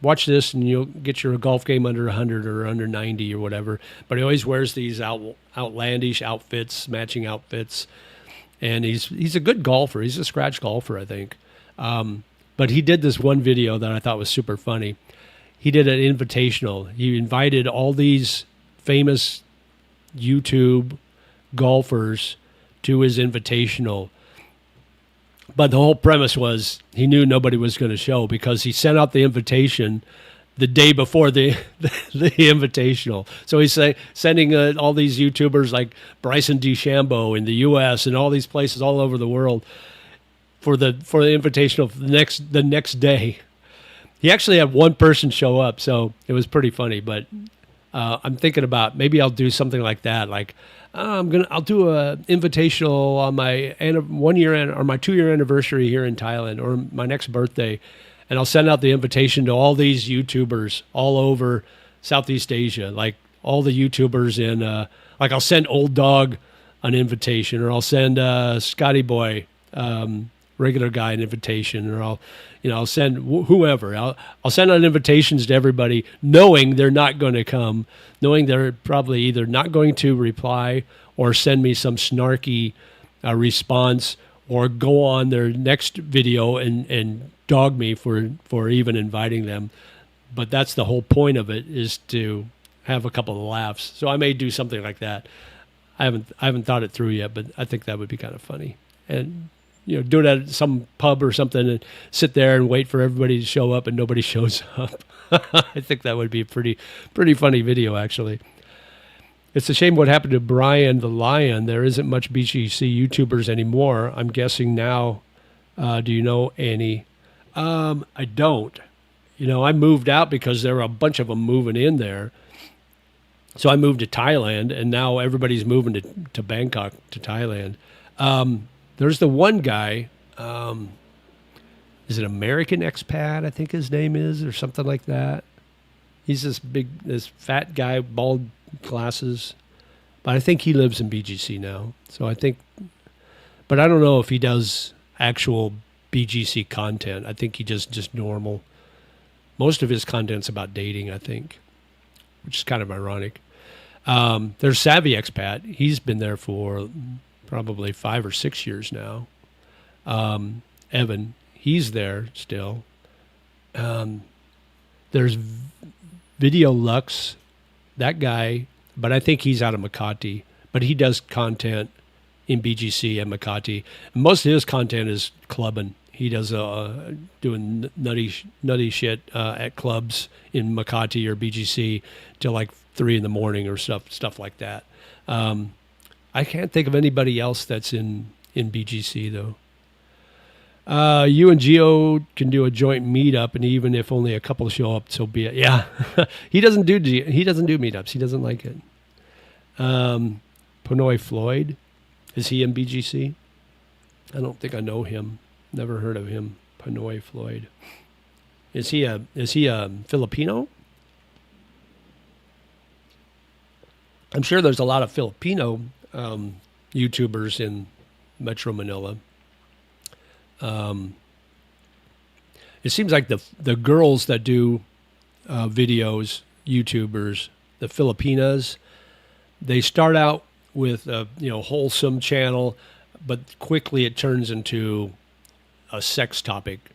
watch this, and you'll get your golf game under 100 or under 90 or whatever. But he always wears these outlandish outfits, matching outfits, and he's a good golfer. He's a scratch golfer, I think. But he did this one video that I thought was super funny. He did an invitational. He invited all these famous YouTube golfers to his invitational. But the whole premise was he knew nobody was going to show because he sent out the invitation the day before the invitational. So he's sending all these YouTubers like Bryson DeChambeau in the U.S. and all these places all over the world for the invitational the next day. He actually had one person show up, so it was pretty funny. But I'm thinking about maybe I'll do something like that. Like I'll do a invitational on my 1 year or my 2 year anniversary here in Thailand or my next birthday, and I'll send out the invitation to all these YouTubers all over Southeast Asia, like all the YouTubers in like I'll send Old Dog an invitation, or I'll send Scotty Boy, regular guy, an invitation, or I'll send whoever. I'll send out invitations to everybody, knowing they're not going to come, knowing they're probably either not going to reply or send me some snarky response, or go on their next video and dog me for even inviting them. But that's the whole point of it, is to have a couple of laughs. So I may do something like that. I haven't thought it through yet, but I think that would be kind of funny. And do it at some pub or something and sit there and wait for everybody to show up, and nobody shows up. I think that would be a pretty funny video, actually. It's a shame what happened to Brian the Lion. There isn't much BGC YouTubers anymore. I'm guessing now. Do you know any? I don't. I moved out because there were a bunch of them moving in there. So I moved to Thailand, and now everybody's moving to Bangkok, to Thailand. There's the one guy, is it American Expat, I think his name is, or something like that. He's this fat guy, bald glasses. But I think he lives in BGC now. So but I don't know if he does actual BGC content. I think he does just normal. Most of his content's about dating, I think, which is kind of ironic. There's Savvy Expat. He's been there for probably 5 or 6 years now. Evan, he's there still. There's Video Lux, that guy, but I think he's out of Makati. but he does content in BGC and Makati. Most of his content is clubbing. He does doing nutty shit at clubs in Makati or BGC till like 3 a.m. or stuff like that. I can't think of anybody else that's in BGC though. You and Gio can do a joint meetup, and even if only a couple show up, so be it. Yeah, he doesn't do meetups. He doesn't like it. Pinoy Floyd, is he in BGC? I don't think I know him. Never heard of him. Pinoy Floyd. Is he a Filipino? I'm sure there's a lot of Filipino YouTubers in Metro Manila. It seems like the girls that do videos, YouTubers, the Filipinas, they start out with a wholesome channel, but quickly it turns into a sex topic,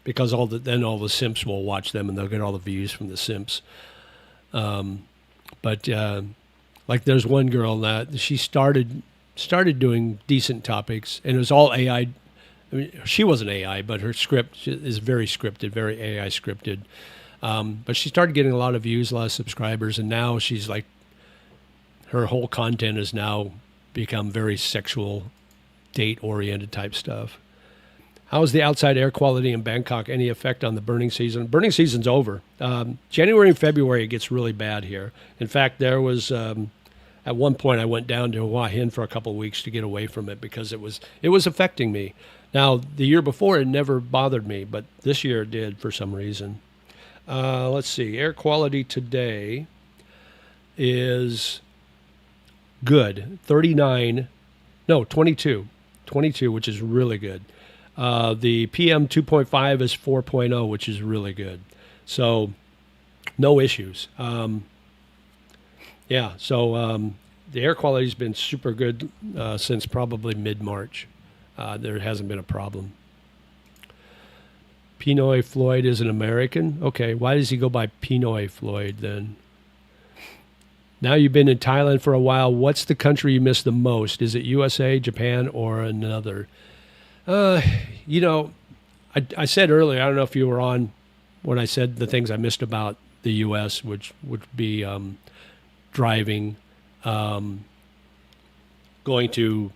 because all the simps will watch them and they'll get all the views from the simps. But like there's one girl that she started doing decent topics, and it was all AI. I mean, she wasn't AI, but her script is very scripted, very AI scripted. But she started getting a lot of views, a lot of subscribers, and now she's like, her whole content has now become very sexual, date-oriented type stuff. How is the outside air quality in Bangkok? Any effect on the burning season? Burning season's over. January and February, it gets really bad here. In fact, there was... at one point, I went down to Hua Hin for a couple of weeks to get away from it because it was affecting me. Now, the year before, it never bothered me, but this year it did for some reason. Let's see. Air quality today is good. 22, which is really good. The PM 2.5 is 4.0, which is really good. So, no issues. Yeah, so the air quality's been super good since probably mid-March. There hasn't been a problem. Pinoy Floyd is an American? Okay, why does he go by Pinoy Floyd then? Now you've been in Thailand for a while. What's the country you miss the most? Is it USA, Japan, or another? I said earlier, I don't know if you were on when I said the things I missed about the U.S., which would be... driving, going to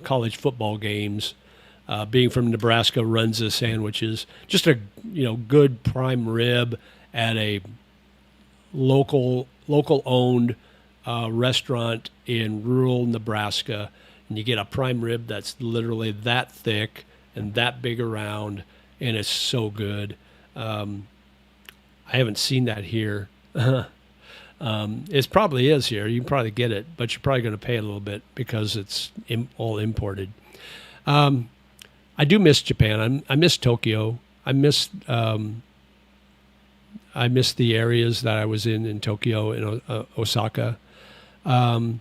college football games, being from Nebraska, Runza sandwiches, just a good prime rib at a local owned restaurant in rural Nebraska, and you get a prime rib that's literally that thick and that big around, and it's so good. I haven't seen that here. It probably is here. You can probably get it, but you're probably going to pay a little bit because it's all imported. I do miss Japan. I miss Tokyo. I miss the areas that I was in Tokyo, in Osaka. Other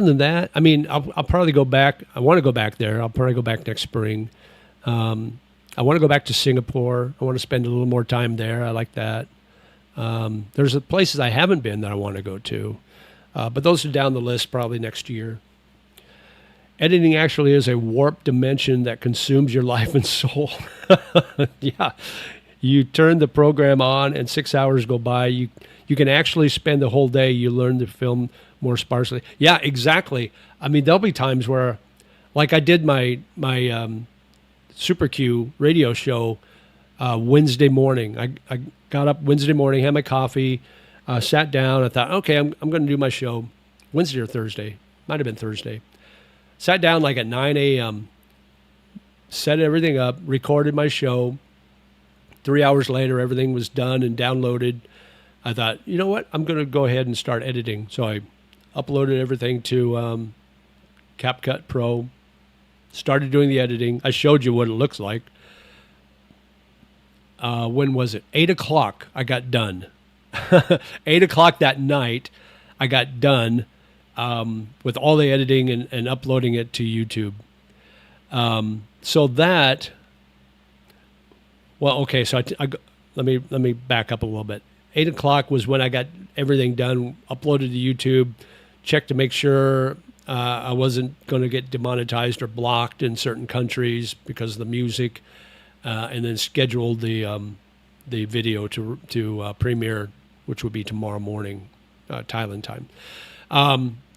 than that, I mean, I'll probably go back. I want to go back there. I'll probably go back next spring. I want to go back to Singapore. I want to spend a little more time there. I like that. There's places I haven't been that I want to go to, but those are down the list probably next year. Editing actually is a warped dimension that consumes your life and soul. Yeah, you turn the program on and 6 hours go by. You can actually spend the whole day. You learn to film more sparsely. Yeah, exactly. I mean, there'll be times where, like I did my Super Q radio show Wednesday morning. I got up Wednesday morning, had my coffee, sat down. I thought, okay, I'm going to do my show Wednesday or Thursday. Might have been Thursday. Sat down like at 9 a.m., set everything up, recorded my show. 3 hours later, everything was done and downloaded. I thought, you know what? I'm going to go ahead and start editing. So I uploaded everything to CapCut Pro, started doing the editing. I showed you what it looks like. When was it? 8 o'clock, I got done. 8 o'clock that night, I got done with all the editing and uploading it to YouTube. So that, well, okay, so let me back up a little bit. 8 o'clock was when I got everything done, uploaded to YouTube, checked to make sure I wasn't going to get demonetized or blocked in certain countries because of the music, and then scheduled the video to premiere, which would be tomorrow morning, Thailand time.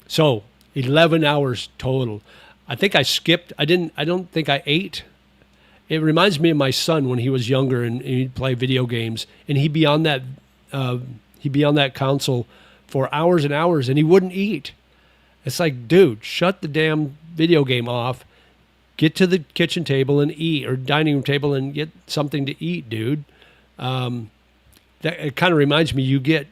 So 11 hours total. I think I skipped. I don't think I ate. It reminds me of my son when he was younger and he'd play video games, and he'd be on that console for hours and hours, and he wouldn't eat. It's like, dude, shut the damn video game off. Get to the kitchen table and eat, or dining room table and get something to eat, dude. That it kind of reminds me, you get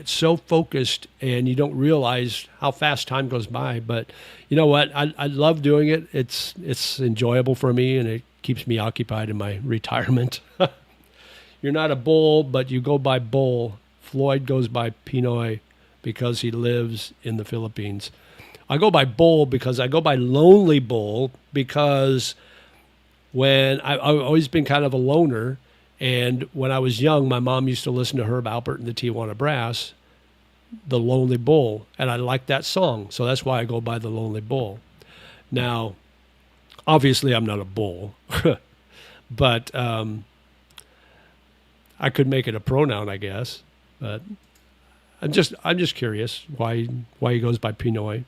so focused and you don't realize how fast time goes by. But you know what? I love doing it. It's enjoyable for me, and it keeps me occupied in my retirement. You're not a bull, but you go by bull. Floyd goes by Pinoy because he lives in the Philippines. I go by bull because I go by lonely bull because when I've always been kind of a loner. And when I was young, my mom used to listen to Herb Alpert and the Tijuana Brass, The Lonely Bull, and I liked that song. So that's why I go by The Lonely Bull. Now, obviously, I'm not a bull, but I could make it a pronoun, I guess. But I'm just curious why he goes by Pinoy.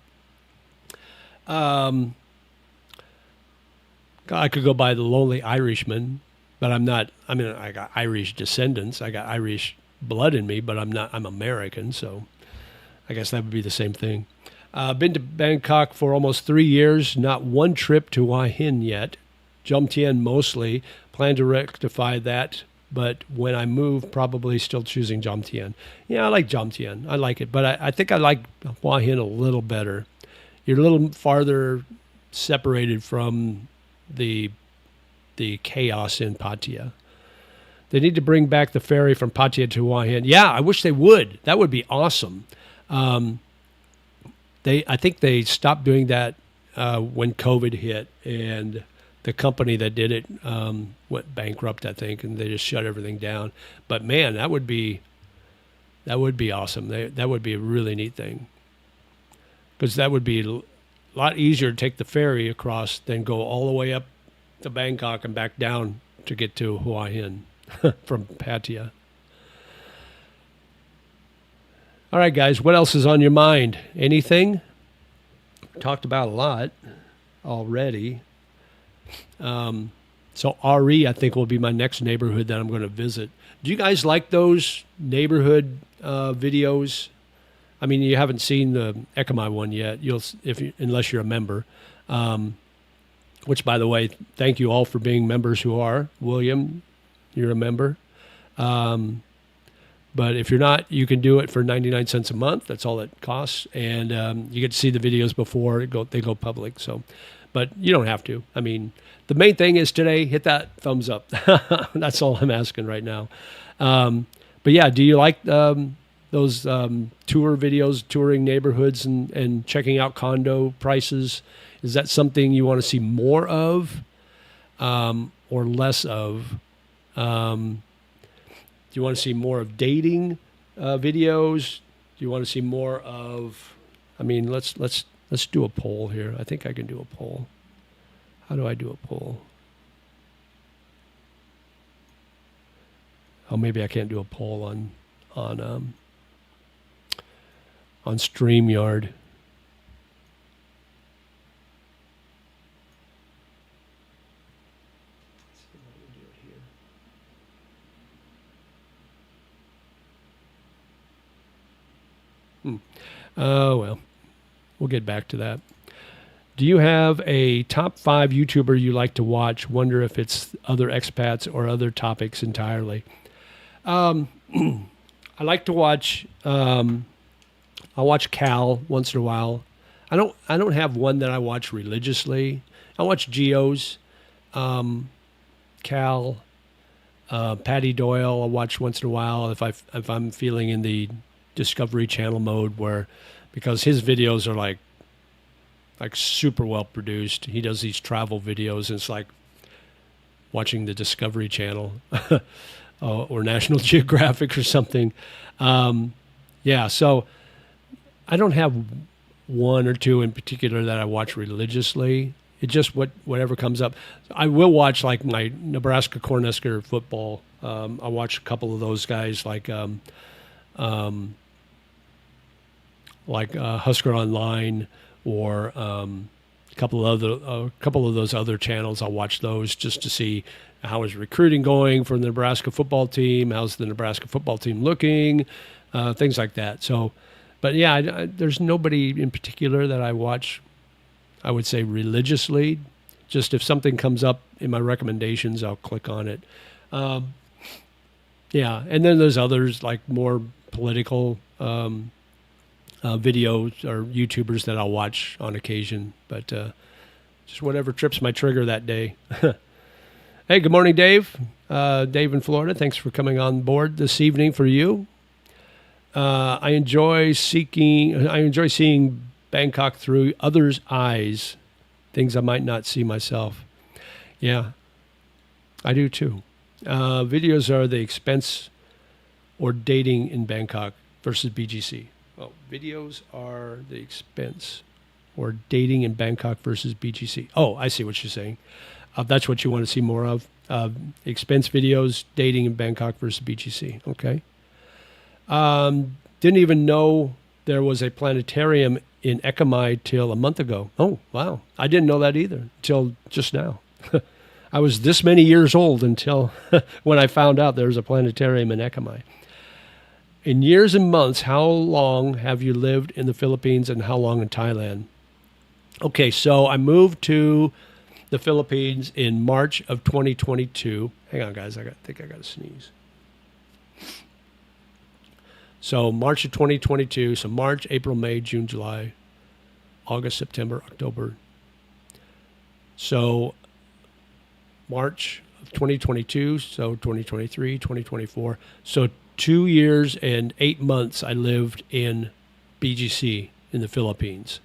I could go by The Lonely Irishman. But I'm not, I mean, I got Irish descendants. I got Irish blood in me, but I'm American. So I guess that would be the same thing. Been to Bangkok for almost 3 years. Not one trip to Hua Hin yet. Jomtien mostly. Plan to rectify that. But when I move, probably still choosing Jomtien. Yeah, I like Jomtien. I like it. But I think I like Hua Hin a little better. You're a little farther separated from the chaos in Pattaya. They need to bring back the ferry from Pattaya to Hua Hin. Yeah, I wish they would. That would be awesome. I think they stopped doing that when COVID hit, and the company that did it went bankrupt, I think, and they just shut everything down. But man, that would be awesome. That would be a really neat thing, because that would be a lot easier to take the ferry across than go all the way up to Bangkok and back down to get to Hua Hin from Pattaya. All right, guys, what else is on your mind? Anything? Talked about a lot already. So RE, I think, will be my next neighborhood that I'm going to visit. Do you guys like those neighborhood videos? I mean, you haven't seen the Ekamai one yet. Unless you're a member. Which, by the way, thank you all for being members who are. William, you're a member. But if you're not, you can do it for 99 cents a month. That's all it costs. And you get to see the videos before they go public. So, but you don't have to. I mean, the main thing is today, hit that thumbs up. That's all I'm asking right now. But yeah, do you like those tour videos, touring neighborhoods and checking out condo prices? Is that something you want to see more of or less of? Do you want to see more of dating videos? Do you want to see more of? I mean, let's do a poll here. I think I can do a poll. How do I do a poll? Oh, maybe I can't do a poll on StreamYard. Oh, well, we'll get back to that. Do you have a top 5 YouTuber you like to watch? Wonder if it's other expats or other topics entirely. I like to watch, I watch Cal once in a while. I don't have one that I watch religiously. I watch Geo's, Cal, Patty Doyle. I watch once in a while if I'm feeling in the Discovery Channel mode, because his videos are like super well produced. He does these travel videos, and it's like watching the Discovery Channel. or National Geographic or something. Yeah, so I don't have one or two in particular that I watch religiously. It's just whatever comes up. I will watch like my Nebraska Cornhusker football. I watch a couple of those guys like Husker Online or a couple of those other channels. I'll watch those just to see how is recruiting going for the Nebraska football team. How's the Nebraska football team looking? Things like that. So, but yeah, there's nobody in particular that I watch, I would say religiously. Just if something comes up in my recommendations, I'll click on it. Yeah, and then there's others like more political videos or YouTubers that I'll watch on occasion, but just whatever trips my trigger that day. Hey, good morning, Dave. Dave in Florida, thanks for coming on board this evening for you. I enjoy seeing Bangkok through others' eyes, things I might not see myself. Yeah, I do too. Videos are the expense or dating in Bangkok versus BGC. Oh, videos are the expense or dating in Bangkok versus BGC. Oh, I see what you're saying. That's what you want to see more of. Expense videos, dating in Bangkok versus BGC. Okay. Didn't even know there was a planetarium in Ekamai till a month ago. Oh, wow. I didn't know that either until just now. I was this many years old until when I found out there was a planetarium in Ekamai. In years and months, how long have you lived in the Philippines and how long in Thailand? Okay, so I moved to the Philippines in March of 2022. Hang on, guys. I think I got to sneeze. So March of 2022. So March, April, May, June, July, August, September, October. So March of 2022. So 2023, 2024. So 2 years and 8 months I lived in BGC in the Philippines.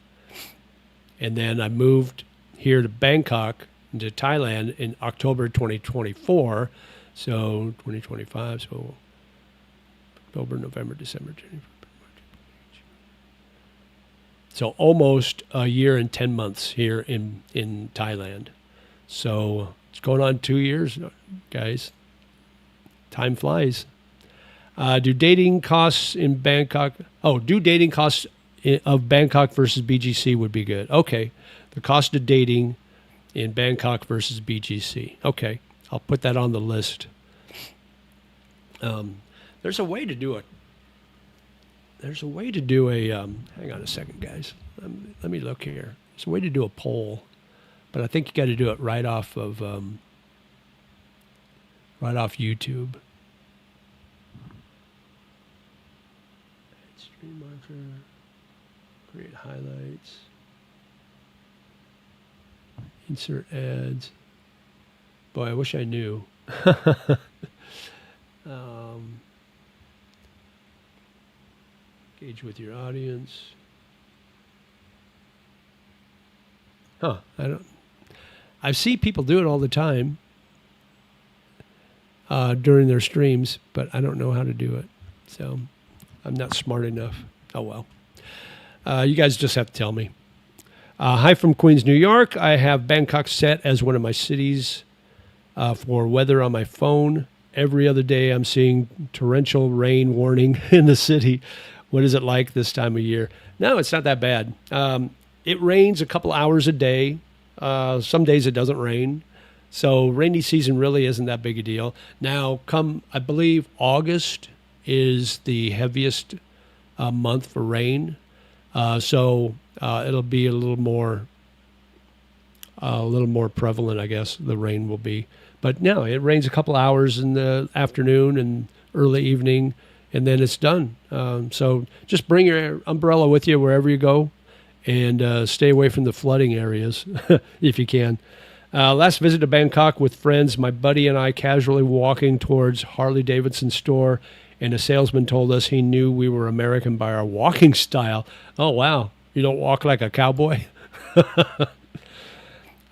And then I moved here to Bangkok, into Thailand in October 2024. So 2025, so October, November, December, January, March. So almost a year and 10 months here in Thailand. So it's going on 2 years, guys. Time flies. Do dating costs in Bangkok? Oh, do dating costs of Bangkok versus BGC would be good. Okay. The cost of dating in Bangkok versus BGC. Okay. I'll put that on the list. There's a way to do it. Hang on a second, guys. Let me look here. There's a way to do a poll, but I think you got to do it right off YouTube. Stream marker, create highlights, insert ads. Boy, I wish I knew. Engage with your audience. I see people do it all the time during their streams, but I don't know how to do it. So I'm not smart enough. Oh, well. You guys just have to tell me. Hi from Queens, New York. I have Bangkok set as one of my cities for weather on my phone. Every other day I'm seeing torrential rain warning in the city. What is it like this time of year? No, it's not that bad. It rains a couple hours a day. Some days it doesn't rain. So rainy season really isn't that big a deal. Now, I believe August is the heaviest month for rain. So it'll be a little more prevalent, I guess, the rain will be. But no, it rains a couple hours in the afternoon and early evening, and then it's done. So just bring your umbrella with you wherever you go, and stay away from the flooding areas if you can. Last visit to Bangkok with friends, my buddy and I casually walking towards Harley-Davidson store, and a salesman told us he knew we were American by our walking style. Oh, wow. You don't walk like a cowboy?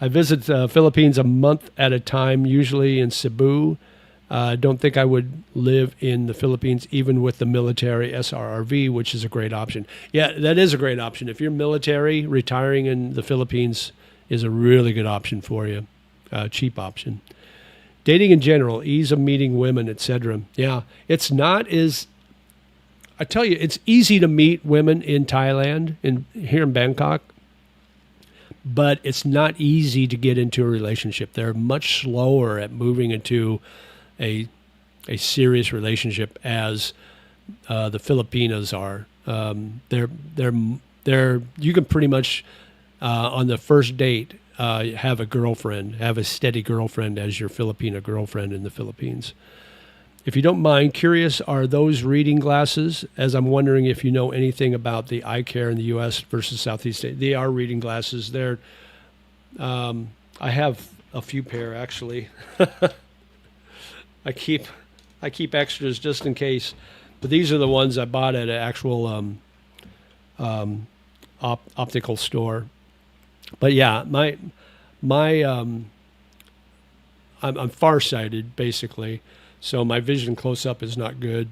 I visit the Philippines a month at a time, usually in Cebu. Don't think I would live in the Philippines, even with the military SRRV, which is a great option. Yeah, that is a great option. If you're military, retiring in the Philippines is a really good option for you. Cheap option. Dating in general, ease of meeting women, etc. Yeah, it's not as I tell you, it's easy to meet women in Thailand, here in Bangkok, but it's not easy to get into a relationship. They're much slower at moving into a serious relationship as the Filipinos are. They're you can pretty much on the first date have a steady girlfriend as your Filipina girlfriend in the Philippines. If you don't mind, curious, are those reading glasses? As I'm wondering if you know anything about the eye care in the U.S. versus Southeast Asia. They are reading glasses. I have a few pair actually. I keep extras just in case, but these are the ones I bought at an actual optical store. But yeah, I'm farsighted basically, so my vision close up is not good.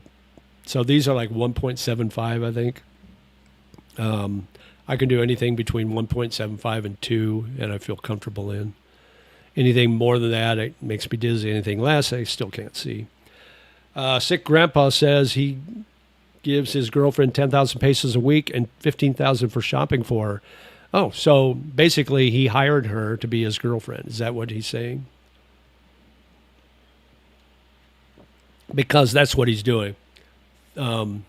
So these are like 1.75, I think. I can do anything between 1.75 and 2, and I feel comfortable in. Anything more than that, it makes me dizzy. Anything less, I still can't see. Sick Grandpa says he gives his girlfriend 10,000 pesos a week and 15,000 for shopping for her. Oh, so basically he hired her to be his girlfriend. Is that what he's saying? Because that's what he's doing. And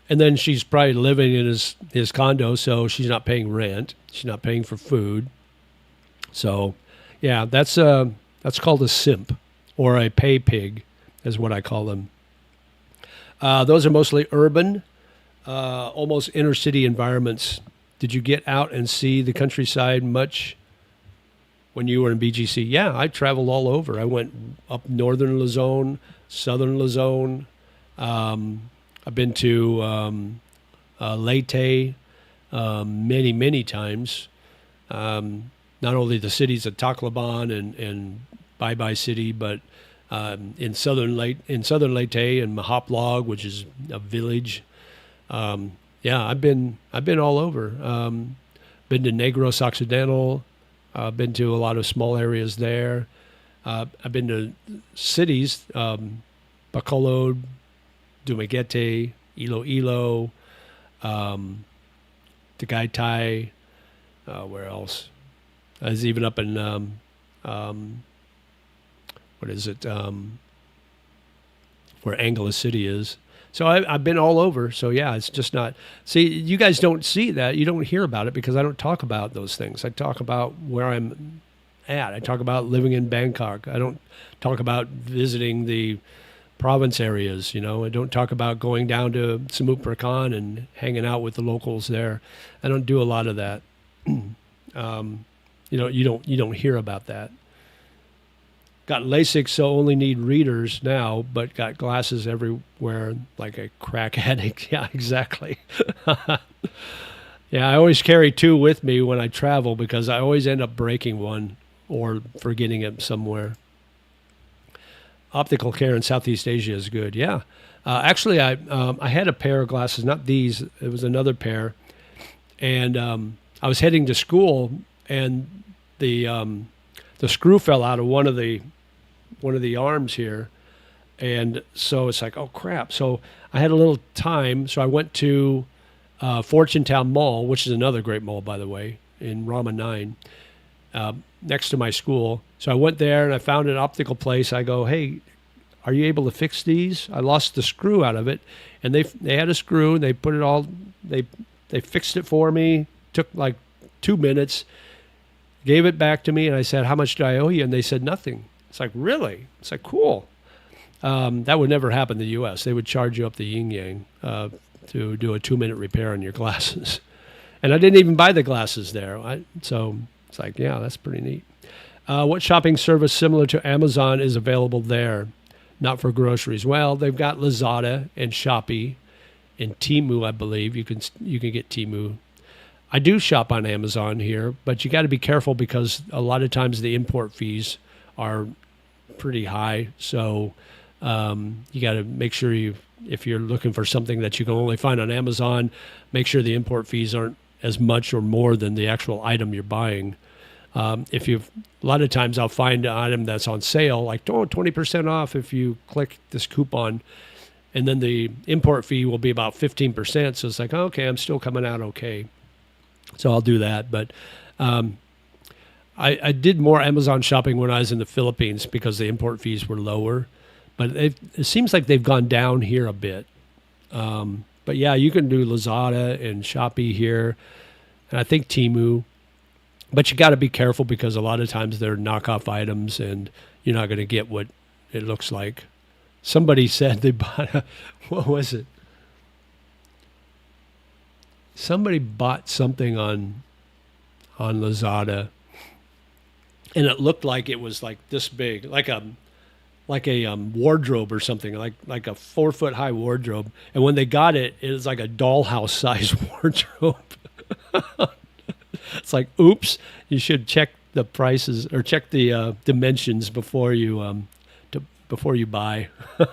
then she's probably living in his condo, so she's not paying rent. She's not paying for food. So, yeah, that's called a simp, or a pay pig, is what I call them. Those are mostly urban, almost inner city environments. Did you get out and see the countryside much when you were in BGC? Yeah, I traveled all over. I went up northern Luzon, southern Luzon. I've been to Leyte many, many times. Not only the cities of Tacloban and Bye Bye City, but in southern Leyte and Mahaplog, which is a village. Yeah, I've been all over. Been to Negros Occidental. Been to a lot of small areas there. I've been to cities, Bacolod, Dumaguete, Iloilo, Tagaytay. Where else? I was even up in what is it? Where Angeles City is. So I've been all over. So yeah, it's just not. See, you guys don't see that. You don't hear about it because I don't talk about those things. I talk about where I'm at. I talk about living in Bangkok. I don't talk about visiting the province areas. I don't talk about going down to Samut Prakan and hanging out with the locals there. I don't do a lot of that. You don't hear about that. Got LASIK, so only need readers now, but got glasses everywhere like a crack addict. Yeah, exactly. Yeah, I always carry 2 with me when I travel because I always end up breaking one or forgetting it somewhere. Optical care in Southeast Asia is good. Yeah. Actually, I had a pair of glasses, not these. It was another pair. And I was heading to school, and the screw fell out of one of the arms here, and so it's like, oh crap. So I had a little time, so I went to Fortune Town Mall, which is another great mall, by the way, in Rama 9, next to my school. So I went there and I found an optical place. I go, hey, are you able to fix these? I lost the screw out of it, and they had a screw, and they put it all, they fixed it for me. Took like 2 minutes. Gave it back to me, and I said, how much do I owe you? And they said, nothing. It's like, really? It's like, cool. That would never happen in the U.S. They would charge you up the yin-yang to do a 2-minute repair on your glasses. And I didn't even buy the glasses there. So it's like, yeah, that's pretty neat. What shopping service similar to Amazon is available there? Not for groceries. Well, they've got Lazada and Shopee and Temu, I believe. You can get Temu. I do shop on Amazon here, but you got to be careful because a lot of times the import fees are pretty high. So You got to make sure if you're looking for something that you can only find on Amazon, make sure the import fees aren't as much or more than the actual item you're buying. A lot of times I'll find an item that's on sale, like 20% off if you click this coupon, and then the import fee will be about 15%. So it's like, okay, I'm still coming out okay. So I'll do that. But I did more Amazon shopping when I was in the Philippines because the import fees were lower. But it seems like they've gone down here a bit. But yeah, you can do Lazada and Shopee here, and I think Temu. But you got to be careful because a lot of times they're knockoff items, and you're not going to get what it looks like. Somebody said they bought what was it? Somebody bought something on Lazada, and it looked like it was like this big, like a wardrobe or something, like a 4-foot high wardrobe. And when they got it, it was like a dollhouse size wardrobe. It's like, oops! You should check the prices or check the dimensions before you buy. I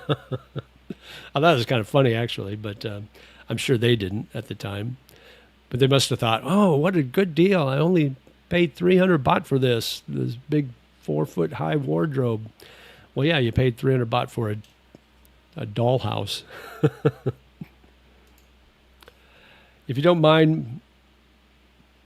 thought it was kind of funny actually, but I'm sure they didn't at the time. But they must have thought, oh, what a good deal! I only paid 300 baht for this big 4-foot high wardrobe. Well, yeah, you paid 300 baht for a dollhouse. If you don't mind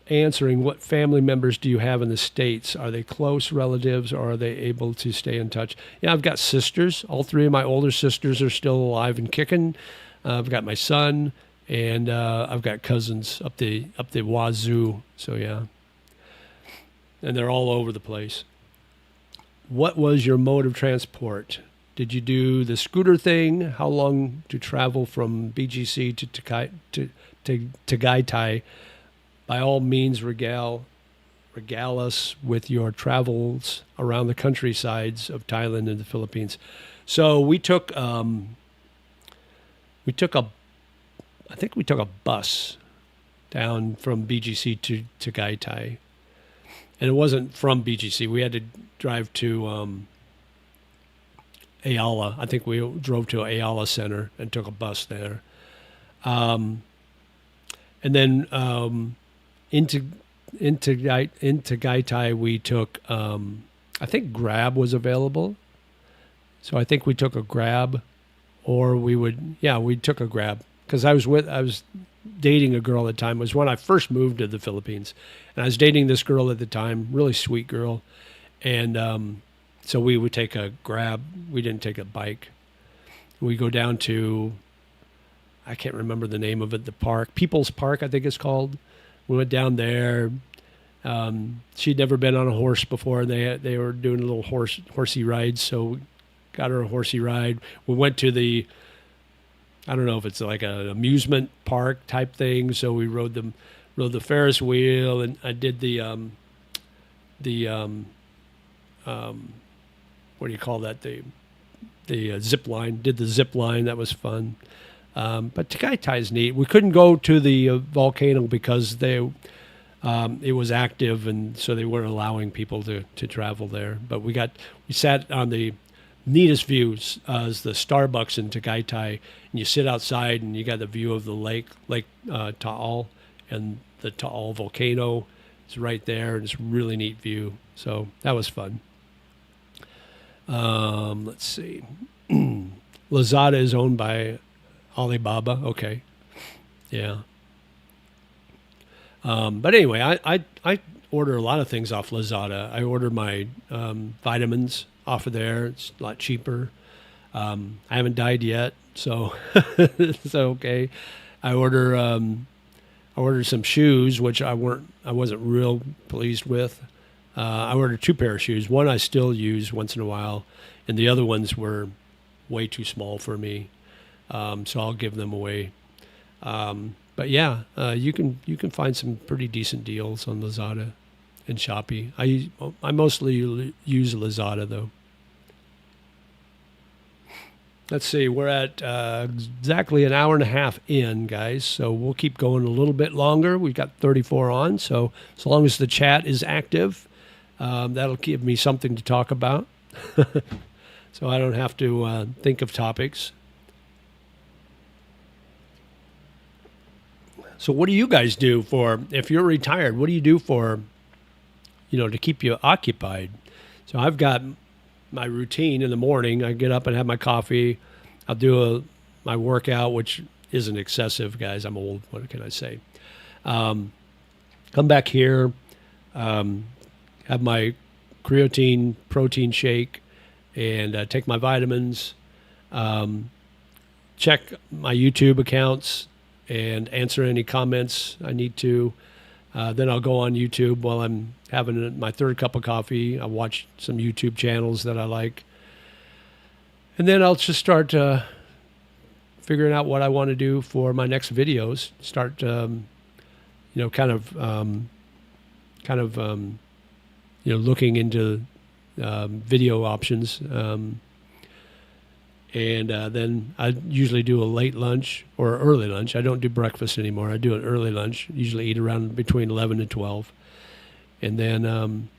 answering, what family members do you have in the States? Are they close relatives, or are they able to stay in touch? Yeah, I've got sisters. All 3 of my older sisters are still alive and kicking. I've got my son, and I've got cousins up the wazoo. So yeah, and they're all over the place. What was your mode of transport? Did you do the scooter thing? How long to travel from BGC to Tagaytay? By all means, regale us with your travels around the countrysides of Thailand and the Philippines. So we took a bus down from BGC to Tagaytay, and it wasn't from BGC. We had to drive to Ayala. I think we drove to Ayala Center and took a bus there, and then into Tagaytay we took. I think Grab was available, so I think we took a Grab, or we took a Grab because I was dating a girl at the time. It was when I first moved to the Philippines, and I was dating this girl at the time, really sweet girl, and so we would take a Grab. We didn't take a bike. We go down to, I can't remember the name of it, the park, People's Park, I think it's called. We went down there. She'd never been on a horse before. They were doing a little horsey ride, so we got her a horsey ride. We went to I don't know if it's like an amusement park type thing. So we rode the Ferris wheel, and I did the what do you call that? The zip line. Did the zip line. That was fun. But Tagaytay is neat. We couldn't go to the volcano because it was active, and so they weren't allowing people to travel there. But we sat on the neatest views is the Starbucks in Tagaytay, and you sit outside and you got the view of the Lake Taal, and the Taal volcano is right there, and it's a really neat view. So that was fun. Let's see. Lazada is owned by Alibaba. Okay. Yeah. But anyway, I order a lot of things off Lazada. I order my vitamins off of there. It's a lot cheaper. I haven't died yet, so it's okay. I ordered some shoes, which I wasn't real pleased with. I ordered 2 pair of shoes. One I still use once in a while, and the other ones were way too small for me. So I'll give them away. But yeah, you can find some pretty decent deals on Lazada and Shopee. I mostly use Lazada though. Let's see, we're at exactly an hour and a half in, guys. So we'll keep going a little bit longer. We've got 34 on, so as long as the chat is active, that'll give me something to talk about. so I don't have to think of topics. So what do you guys do for, if you're retired, what do you do for, to keep you occupied? So I've got my routine in the morning. I get up and have my coffee. I'll do my workout, which isn't excessive, guys. I'm old. What can I say? Come back here, have my creatine protein shake, and take my vitamins. Check my YouTube accounts and answer any comments I need to. Then I'll go on YouTube while I'm having my third cup of coffee. I'll watch some YouTube channels that I like. And then I'll just start figuring out what I want to do for my next videos. Start, looking into video options. And then I usually do a late lunch or early lunch. I don't do breakfast anymore. I do an early lunch. Usually eat around between 11 and 12. And then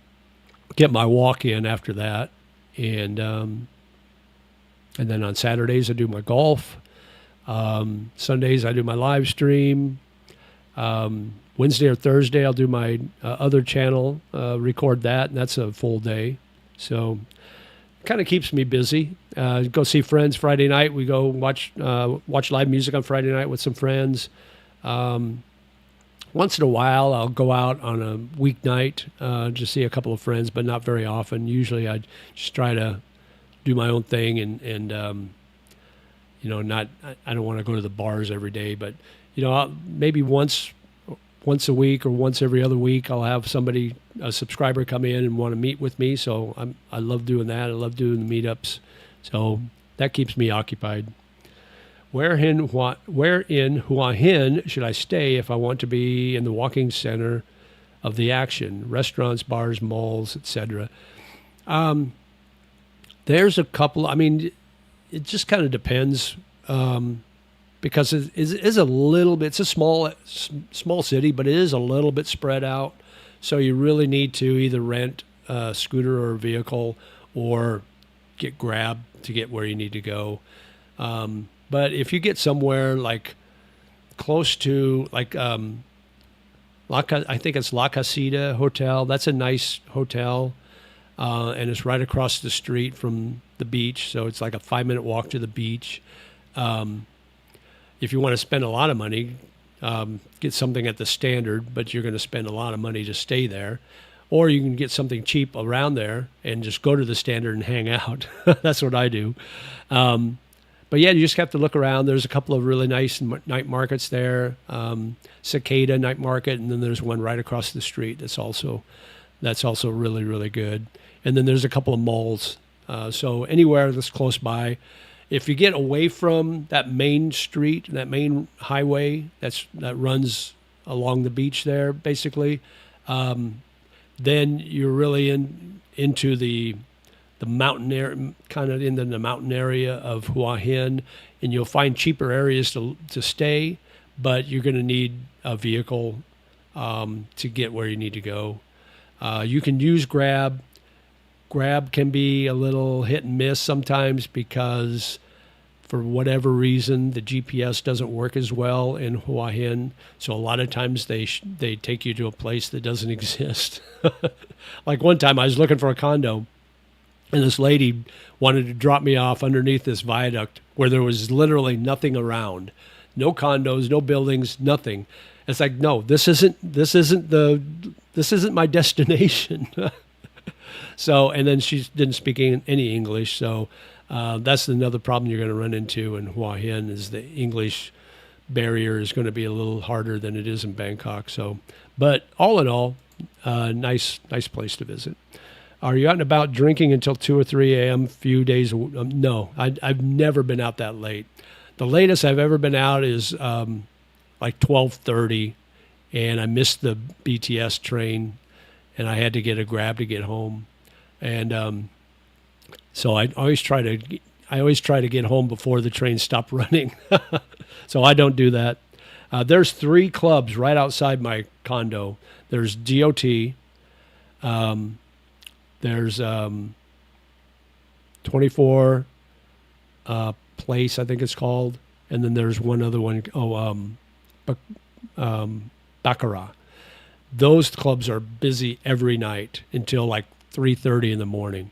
get my walk in after that. And then on Saturdays, I do my golf. Sundays, I do my live stream. Wednesday or Thursday, I'll do my other channel, record that, and that's a full day. So kind of keeps me busy. Go see friends Friday night. We go watch live music on Friday night with some friends. Once in a while, I'll go out on a weeknight to see a couple of friends, but not very often. Usually, I just try to do my own thing and not. I don't want to go to the bars every day, but maybe once a week or once every other week, I'll have a subscriber come in and want to meet with me. So I love doing that. I love doing the meetups. So that keeps me occupied. Where in Hua Hin should I stay if I want to be in the walking center of the action? Restaurants, bars, malls, etc. There's a couple. I mean, it just kind of depends. Because it is a little bit, it's a small city, but it is a little bit spread out. So you really need to either rent a scooter or a vehicle or get Grab to get where you need to go. But if you get somewhere like close to, like, I think it's La Casita Hotel. That's a nice hotel. And it's right across the street from the beach. So it's like a 5-minute walk to the beach. If you want to spend a lot of money, get something at the Standard, but you're going to spend a lot of money to stay there. Or you can get something cheap around there and just go to the Standard and hang out. That's what I do. But yeah, you just have to look around. There's a couple of really nice night markets there. Cicada Night Market, and then there's one right across the street that's also really, really good. And then there's a couple of malls. So anywhere that's close by. If you get away from that main street, that main highway that runs along the beach there, basically, then you're really into the mountain area, kind of in the mountain area of Hua Hin, and you'll find cheaper areas to stay, but you're going to need a vehicle to get where you need to go. You can use Grab. Grab can be a little hit and miss sometimes because for whatever reason, the GPS doesn't work as well in Hua Hin. So a lot of times they take you to a place that doesn't exist. Like one time I was looking for a condo and this lady wanted to drop me off underneath this viaduct where there was literally nothing around. No condos, no buildings, nothing. It's like, no, this isn't my destination. So, and then she didn't speak any English. So that's another problem you're going to run into in Hua Hin is the English barrier is going to be a little harder than it is in Bangkok. So, but all in all, nice place to visit. Are you out and about drinking until 2 or 3 a.m. few days? No, I've never been out that late. The latest I've ever been out is like 12:30, and I missed the BTS train, and I had to get a Grab to get home. And so I always try to get home before the train stopped running. So I don't do that. There's 3 clubs right outside my condo. There's DOT. There's 24 Place, I think it's called. And then there's one other one. Baccarat. Those clubs are busy every night until like 3:30 in the morning.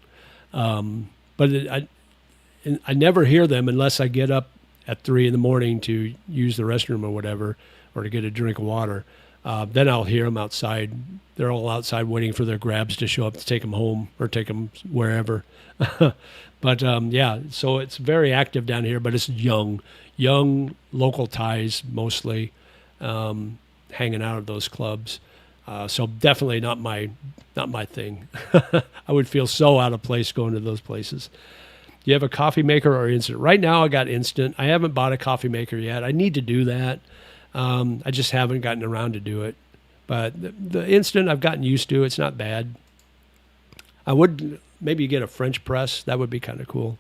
But I never hear them unless I get up at 3 in the morning to use the restroom or whatever, or to get a drink of water. Then I'll hear them outside. They're all outside waiting for their grabs to show up to take them home or take them wherever. But yeah, so it's very active down here, but it's young local Thais mostly hanging out at those clubs. So definitely not my thing. I would feel so out of place going to those places. Do you have a coffee maker or instant? Right now I got instant. I haven't bought a coffee maker yet. I need to do that. I just haven't gotten around to do it. But the instant I've gotten used to. It's not bad. I would maybe get a French press. That would be kind of cool.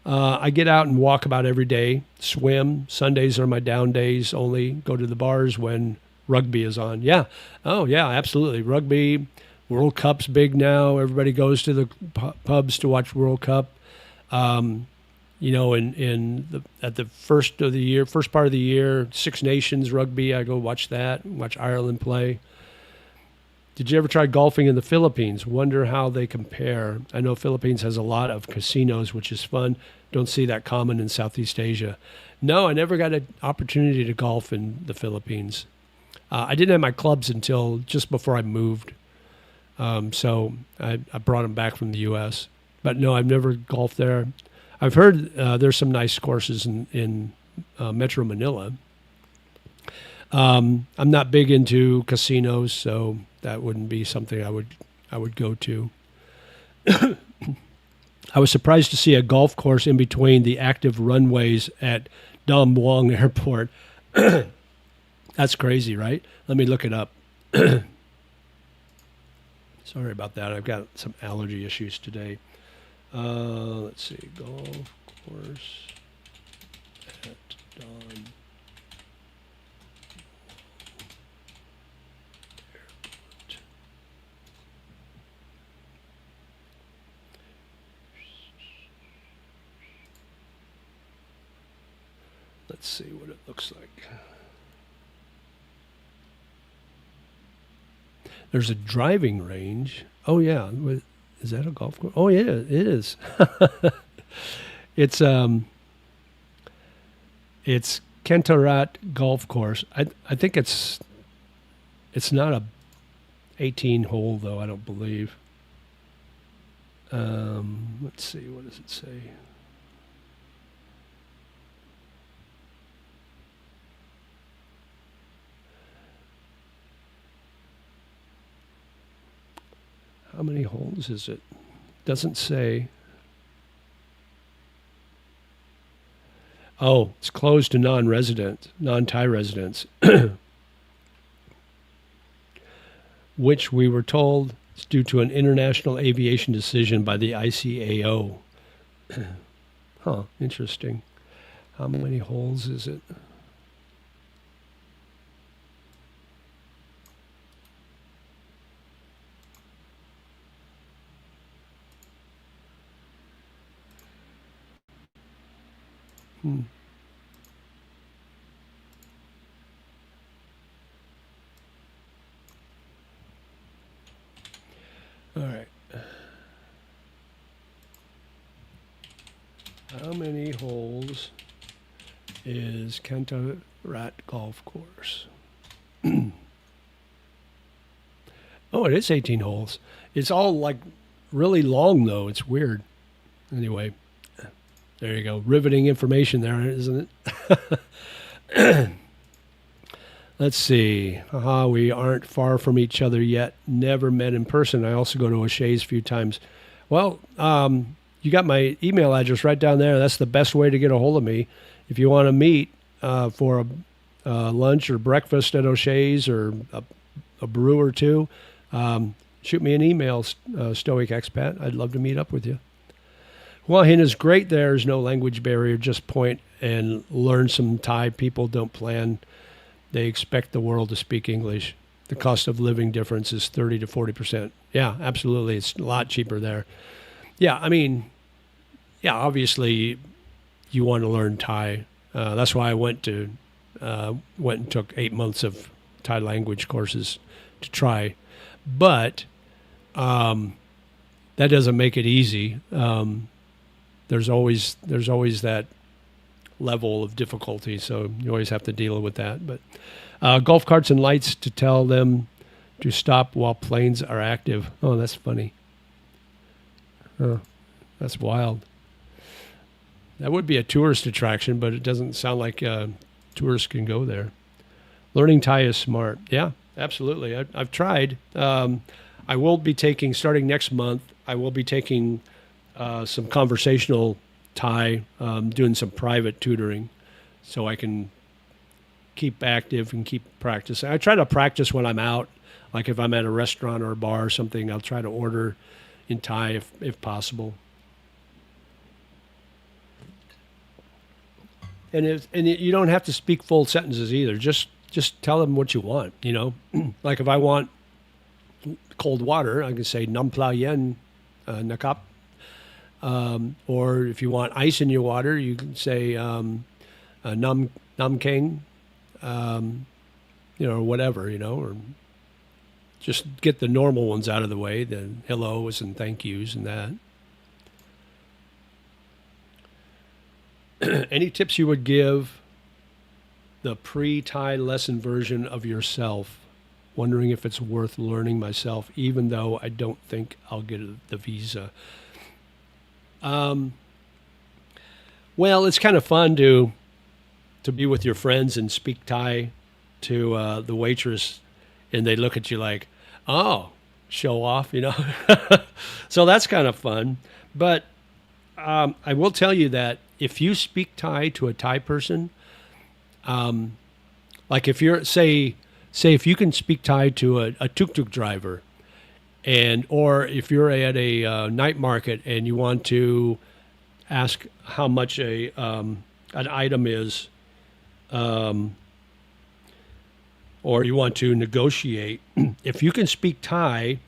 I get out and walk about every day, swim. Sundays are my down days only. Go to the bars when rugby is on. Yeah. Oh, yeah, absolutely. Rugby, World Cup's big now. Everybody goes to the pubs to watch World Cup. At the first part of the year, Six Nations rugby, I go watch that, watch Ireland play. Did you ever try golfing in the Philippines? Wonder how they compare. I know Philippines has a lot of casinos, which is fun. Don't see that common in Southeast Asia. No, I never got an opportunity to golf in the Philippines. I didn't have my clubs until just before I moved. So I brought them back from the U.S. But no, I've never golfed there. I've heard there's some nice courses in Metro Manila. I'm not big into casinos, so that wouldn't be something I would go to. I was surprised to see a golf course in between the active runways at Dam Muang Airport. That's crazy, right? Let me look it up. Sorry about that. I've got some allergy issues today. Let's see. Golf course at Dam Airport. Let's see what it looks like. There's a driving range. Oh yeah, is that a golf course? Oh yeah, it is. It's Kentarat Golf Course. I think it's not a 18 hole though. I don't believe. Let's see. What does it say? How many holes is it? Doesn't say. Oh, it's closed to non-Thai residents, which we were told is due to an international aviation decision by the ICAO. Huh, interesting. How many holes is it? All right. How many holes is Kentarat Golf Course? Oh, it is 18 holes. It's all like really long though. It's weird. Anyway. There you go. Riveting information there, isn't it? Let's see. We aren't far from each other yet. Never met in person. I also go to O'Shea's a few times. Well, you got my email address right down there. That's the best way to get a hold of me. If you want to meet for a lunch or breakfast at O'Shea's or a brew or two, shoot me an email, Stoic Expat. I'd love to meet up with you. Hua Hin is great. There's no language barrier. Just point and learn some Thai. People don't plan. They expect the world to speak English. The cost of living difference is 30 to 40%. Yeah, absolutely. It's a lot cheaper there. Yeah, I mean, yeah, obviously you want to learn Thai. That's why I went and took 8 months of Thai language courses to try. But that doesn't make it easy. There's always that level of difficulty, so you always have to deal with that. But golf carts and lights to tell them to stop while planes are active. Oh, that's funny. That's wild. That would be a tourist attraction, but it doesn't sound like tourists can go there. Learning Thai is smart. Yeah, absolutely. I've tried. I will be taking, starting next month, I will be taking some conversational Thai, doing some private tutoring so I can keep active and keep practicing. I try to practice when I'm out. Like if I'm at a restaurant or a bar or something, I'll try to order in Thai if possible. And you don't have to speak full sentences either. Just tell them what you want, you know. Like if I want cold water, I can say nam pla yen nakap. Or if you want ice in your water, you can say nam keng, or whatever, or just get the normal ones out of the way, the hellos and thank yous and that. Any tips you would give the pre-Thai lesson version of yourself? Wondering if it's worth learning myself, even though I don't think I'll get the visa. Well, it's kind of fun to be with your friends and speak Thai to the waitress, and they look at you like, oh, show off, So that's kind of fun. But I will tell you that if you speak Thai to a Thai person, like if you're, say if you can speak Thai to a tuk-tuk driver, or if you're at a night market and you want to ask how much an item is, or you want to negotiate, if you can speak Thai,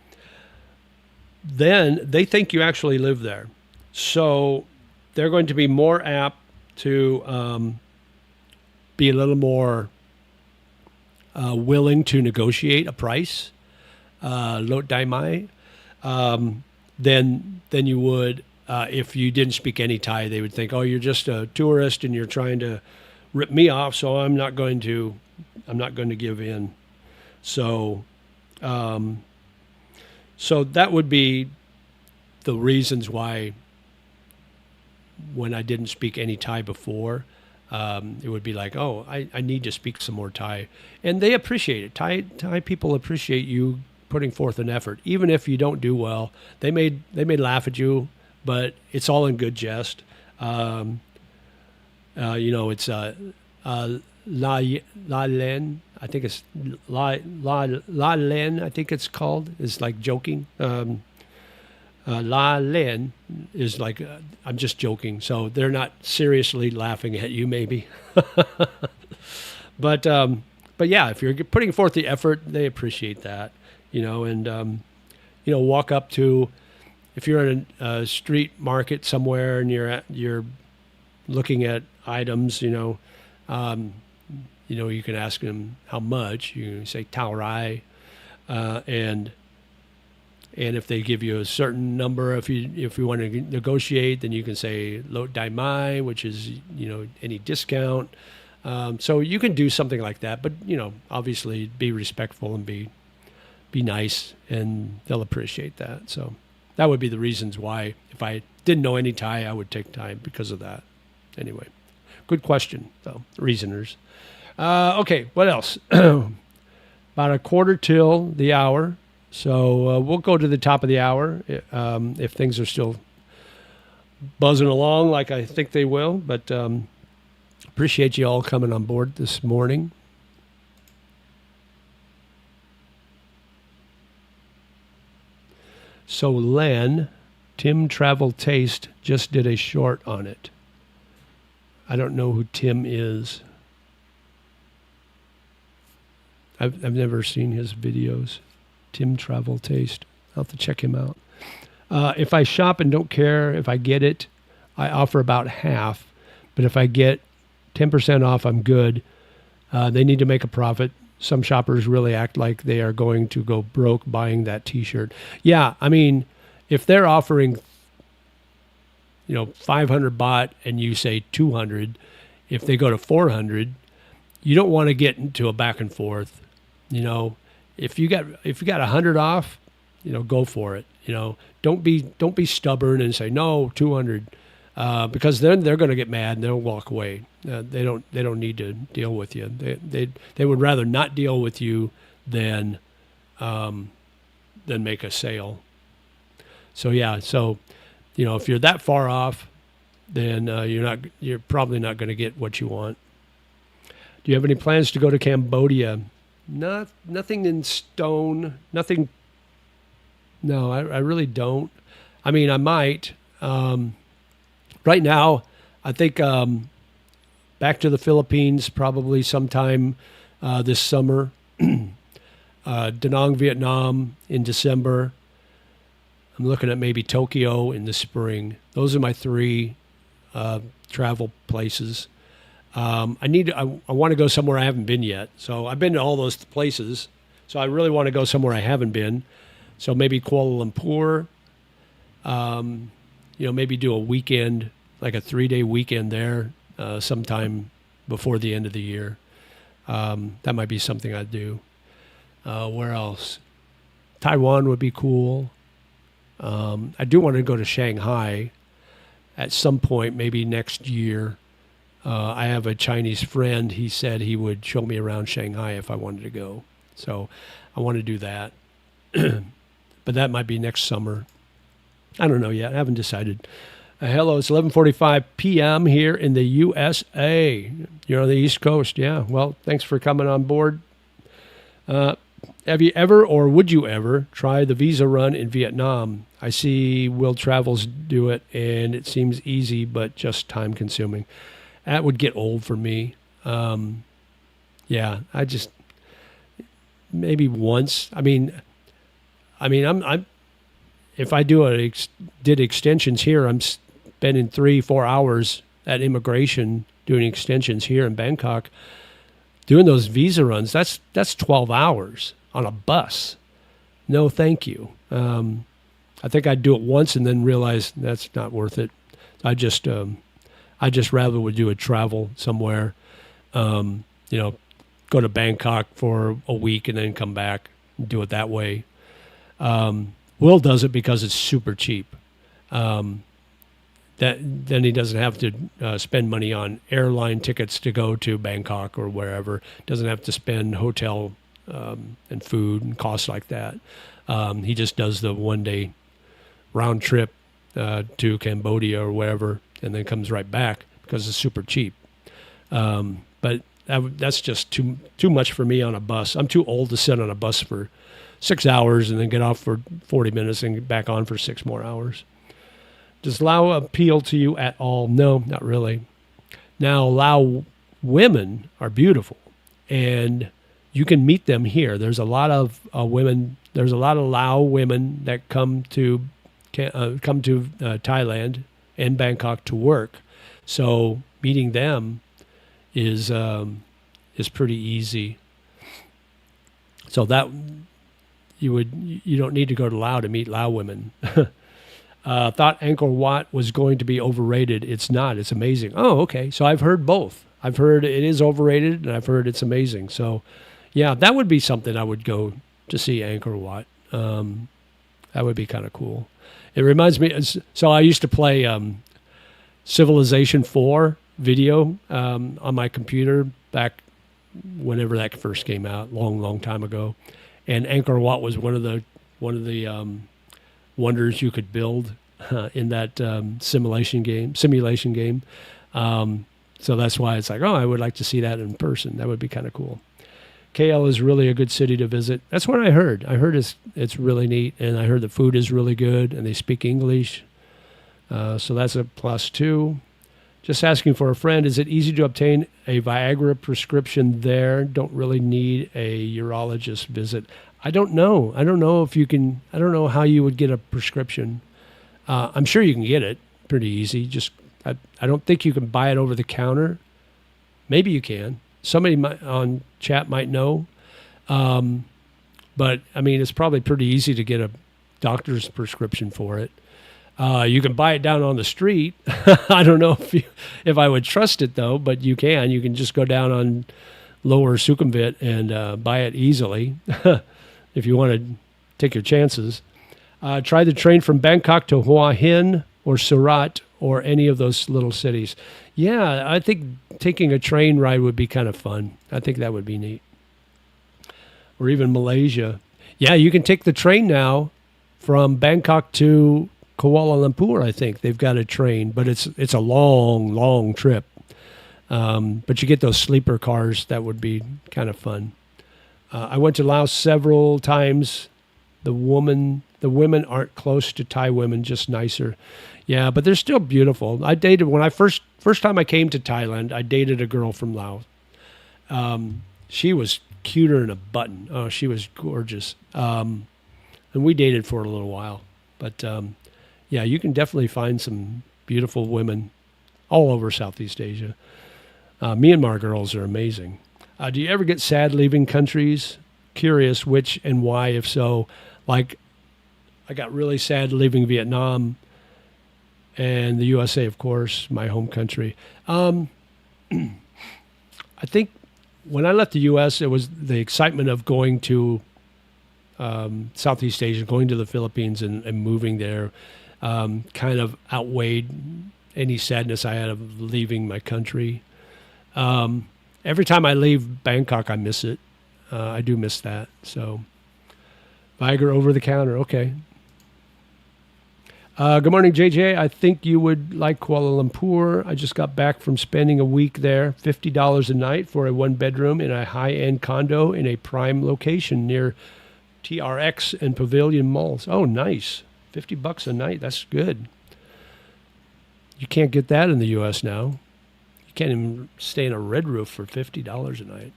then they think you actually live there. So they're going to be more apt to be a little more willing to negotiate a price, lot dai mai, than you would if you didn't speak any Thai. They would think, oh, you're just a tourist and you're trying to rip me off, so I'm not going to give in. So so that would be the reasons why when I didn't speak any Thai before, it would be like, oh, I need to speak some more Thai. And they appreciate it. Thai people appreciate you putting forth an effort. Even if you don't do well, they may laugh at you, but it's all in good jest. It's La Len, I think it's La Len, I think it's called, is like joking. La Len is like, I'm just joking. So they're not seriously laughing at you, maybe. But yeah, if you're putting forth the effort, they appreciate that, and, walk up to, if you're in a street market somewhere and you're looking at items, you can ask them how much. You can say tao rai, and if they give you a certain number, if you want to negotiate, then you can say lot dai mai, which is any discount. So you can do something like that, but obviously be respectful and be nice, and they'll appreciate that. So that would be the reasons why, if I didn't know any Thai, I would take Thai because of that. Anyway, good question, though, reasoners. Okay, what else? About a quarter till the hour. So we'll go to the top of the hour if things are still buzzing along like I think they will. But appreciate you all coming on board this morning. So Len, Tim Travel Taste, just did a short on it. I don't know who Tim is. I've never seen his videos. Tim Travel Taste. I'll have to check him out. If I shop and don't care if I get it, I offer about half, but if I get 10% off, I'm good. They need to make a profit. Some shoppers really act like they are going to go broke buying that T-shirt. Yeah, I mean, if they're offering, 500 baht and you say 200, if they go to 400, you don't want to get into a back and forth. If you got 100 off, go for it. Don't be stubborn and say no 200, because then they're going to get mad and they'll walk away. They don't need to deal with you. They would rather not deal with you than make a sale. So yeah, if you're that far off, then you're probably not going to get what you want. Do you have any plans to go to Cambodia? Nothing in stone. Nothing. No, I really don't. I mean, I might. Right now, I think back to the Philippines probably sometime this summer. Da Nang, Vietnam in December. I'm looking at maybe Tokyo in the spring. Those are my three travel places. I want to go somewhere I haven't been yet. So I've been to all those places. So I really want to go somewhere I haven't been. So maybe Kuala Lumpur. Maybe do a weekend, like a 3-day weekend there, sometime before the end of the year. That might be something I'd do. Where else? Taiwan would be cool. I do want to go to Shanghai at some point, maybe next year. I have a Chinese friend. He said he would show me around Shanghai if I wanted to go. So I want to do that. But that might be next summer. I don't know yet. I haven't decided. Hello, it's 11:45 p.m. here in the USA. You're on the East Coast. Yeah, well, thanks for coming on board. Have you ever or would you ever try the visa run in Vietnam? I see Will Travels do it, and it seems easy but just time-consuming. That would get old for me. Yeah, I just maybe once. I mean, I'm if I did extensions here, I'm spending 3-4 hours at immigration doing extensions here in Bangkok. Doing those visa runs, that's 12 hours on a bus. No, thank you. I think I'd do it once and then realize that's not worth it. I just rather would do a travel somewhere, go to Bangkok for a week and then come back and do it that way. Will does it because it's super cheap. Then he doesn't have to spend money on airline tickets to go to Bangkok or wherever. Doesn't have to spend hotel and food and costs like that. He just does the 1-day round trip to Cambodia or wherever, and then comes right back because it's super cheap. But that's just too much for me on a bus. I'm too old to sit on a bus for 6 hours and then get off for 40 minutes and get back on for 6 more hours. Does Lao appeal to you at all? No, not really. Now, Lao women are beautiful, and you can meet them here. There's a lot of women. There's a lot of Lao women that come to Thailand and Bangkok to work. So meeting them is pretty easy. So that you don't need to go to Lao to meet Lao women. Thought Angkor Wat was going to be overrated. It's not. It's amazing. Oh, okay. So I've heard both. I've heard it is overrated, and I've heard it's amazing. So, yeah, that would be something I would go to see, Angkor Wat. That would be kind of cool. It reminds me. So I used to play Civilization 4 video on my computer back whenever that first came out, long time ago, and Angkor Wat was one of the wonders you could build in that simulation game. So that's why it's like, oh, I would like to see that in person. That would be kind of cool. KL is really a good city to visit. That's what I heard. I heard it's really neat, and I heard the food is really good, and they speak English. So that's a plus too. Just asking for a friend, is it easy to obtain a Viagra prescription there? Don't really need a urologist visit. I don't know. I don't know if you can. I don't know how you would get a prescription. I'm sure you can get it pretty easy. Just I don't think you can buy it over the counter. Maybe you can. Somebody on chat might know. But, I mean, it's probably pretty easy to get a doctor's prescription for it. You can buy it down on the street. I don't know if I would trust it, though, but you can. You can just go down on Lower Sukhumvit and buy it easily if you want to take your chances. Try the train from Bangkok to Hua Hin or Surat or any of those little cities. Yeah, I think taking a train ride would be kind of fun. I think that would be neat. Or even Malaysia. Yeah, you can take the train now from Bangkok to Kuala Lumpur, I think. They've got a train, but it's a long, long trip. But you get those sleeper cars. That would be kind of fun. I went to Laos several times. The women aren't close to Thai women, just nicer. Yeah, but they're still beautiful. I dated, when I first time I came to Thailand, I dated a girl from Laos. She was cuter than a button. Oh, she was gorgeous. And we dated for a little while. But yeah, you can definitely find some beautiful women all over Southeast Asia. Myanmar girls are amazing. Do you ever get sad leaving countries? Curious which and why, if so. Like, I got really sad leaving Vietnam and the USA, of course, my home country. I think when I left the U.S., it was the excitement of going to Southeast Asia, going to the Philippines and moving there kind of outweighed any sadness I had of leaving my country. Every time I leave Bangkok, I miss it. I do miss that. So, Viagra over the counter, okay. Good morning, JJ. I think you would like Kuala Lumpur. I just got back from spending a week there. $50 a night for a one-bedroom in a high-end condo in a prime location near TRX and Pavilion Malls. Oh, nice. $50 a night. That's good. You can't get that in the U.S. now. You can't even stay in a red roof for $50 a night.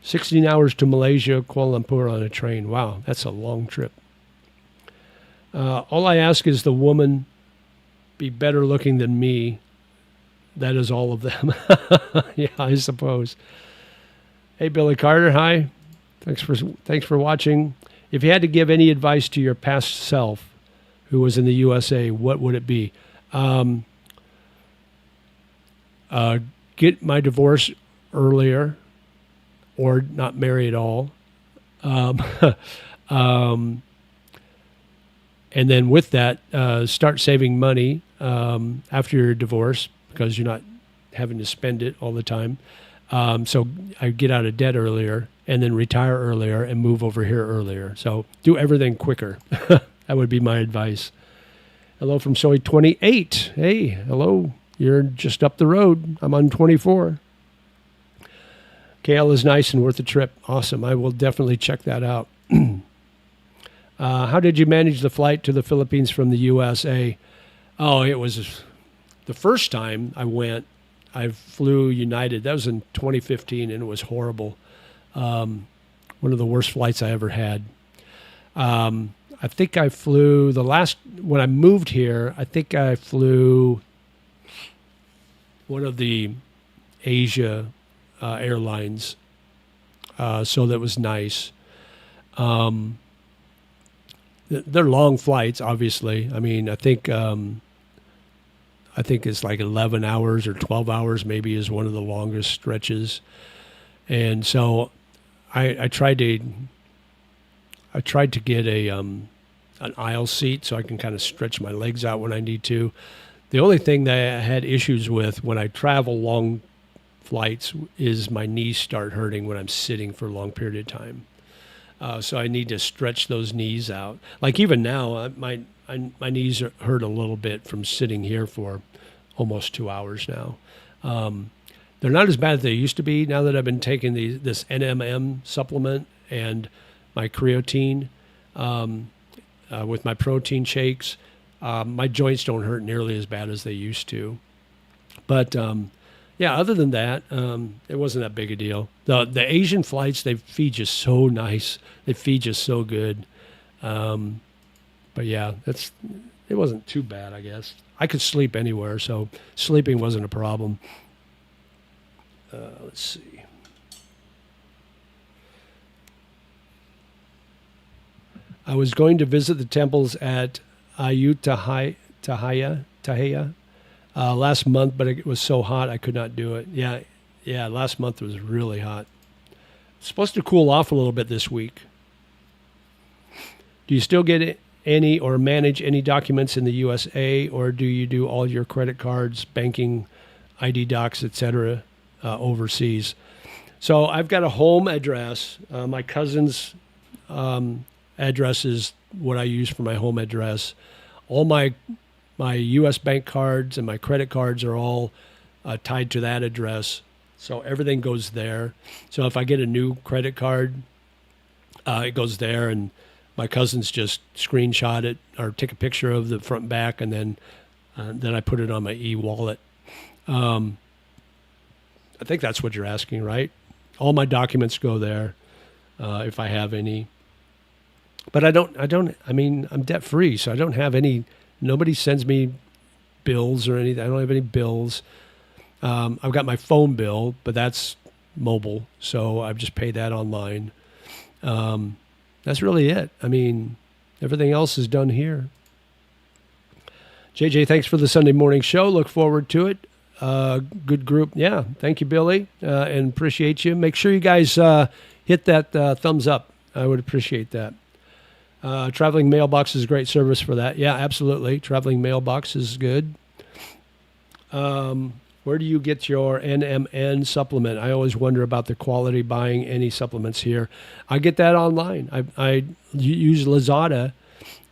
16 hours to Malaysia, Kuala Lumpur on a train. Wow, that's a long trip. All I ask is the woman be better looking than me. That is all of them. Yeah, I suppose. Hey, Billy Carter, hi. Thanks for watching. If you had to give any advice to your past self who was in the USA, what would it be? Get my divorce earlier or not marry at all. And then with that, start saving money after your divorce because you're not having to spend it all the time. So I get out of debt earlier and then retire earlier and move over here earlier. So do everything quicker. That would be my advice. Hello from Soy 28. Hey, hello. You're just up the road. I'm on 24. Kale is nice and worth the trip. Awesome. I will definitely check that out. How did you manage the flight to the Philippines from the USA? Oh, it was the first time I went, I flew United. That was in 2015, and it was horrible. One of the worst flights I ever had. I think I flew when I moved here, I think I flew one of the Asia airlines. So that was nice. They're long flights, obviously. I mean, I think it's like 11 hours or 12 hours maybe is one of the longest stretches. And so I tried to get an aisle seat so I can kind of stretch my legs out when I need to. The only thing that I had issues with when I travel long flights is my knees start hurting when I'm sitting for a long period of time. So I need to stretch those knees out. Like even now, my knees hurt a little bit from sitting here for almost 2 hours now. They're not as bad as they used to be now that I've been taking this NMM supplement and my creatine with my protein shakes. My joints don't hurt nearly as bad as they used to. But yeah, other than that, it wasn't that big a deal. The Asian flights, they feed you so nice. They feed you so good. But yeah, it wasn't too bad, I guess. I could sleep anywhere, so sleeping wasn't a problem. Let's see. I was going to visit the temples at Tahia last month, but it was so hot I could not do it. Yeah, last month was really hot. It's supposed to cool off a little bit this week. Do you still get any or manage any documents in the USA, or do you do all your credit cards, banking, ID docs, etc., overseas? So I've got a home address. My cousin's address is what I use for my home address. All my U.S. bank cards and my credit cards are all tied to that address. So everything goes there. So if I get a new credit card, it goes there, and my cousins just screenshot it or take a picture of the front and back, and then I put it on my e-wallet. I think that's what you're asking, right? All my documents go there if I have any. But I mean, I'm debt free, so I don't have any, nobody sends me bills or anything. I don't have any bills. I've got my phone bill, but that's mobile, so I just pay that online. That's really it. I mean, everything else is done here. JJ, thanks for the Sunday morning show. Look forward to it. Good group. Yeah, thank you, Billy, and appreciate you. Make sure you guys hit that thumbs up. I would appreciate that. Traveling mailbox is a great service for that. Yeah, absolutely. Traveling mailbox is good. Where do you get your NMN supplement? I always wonder about the quality buying any supplements here. I get that online. I use Lazada,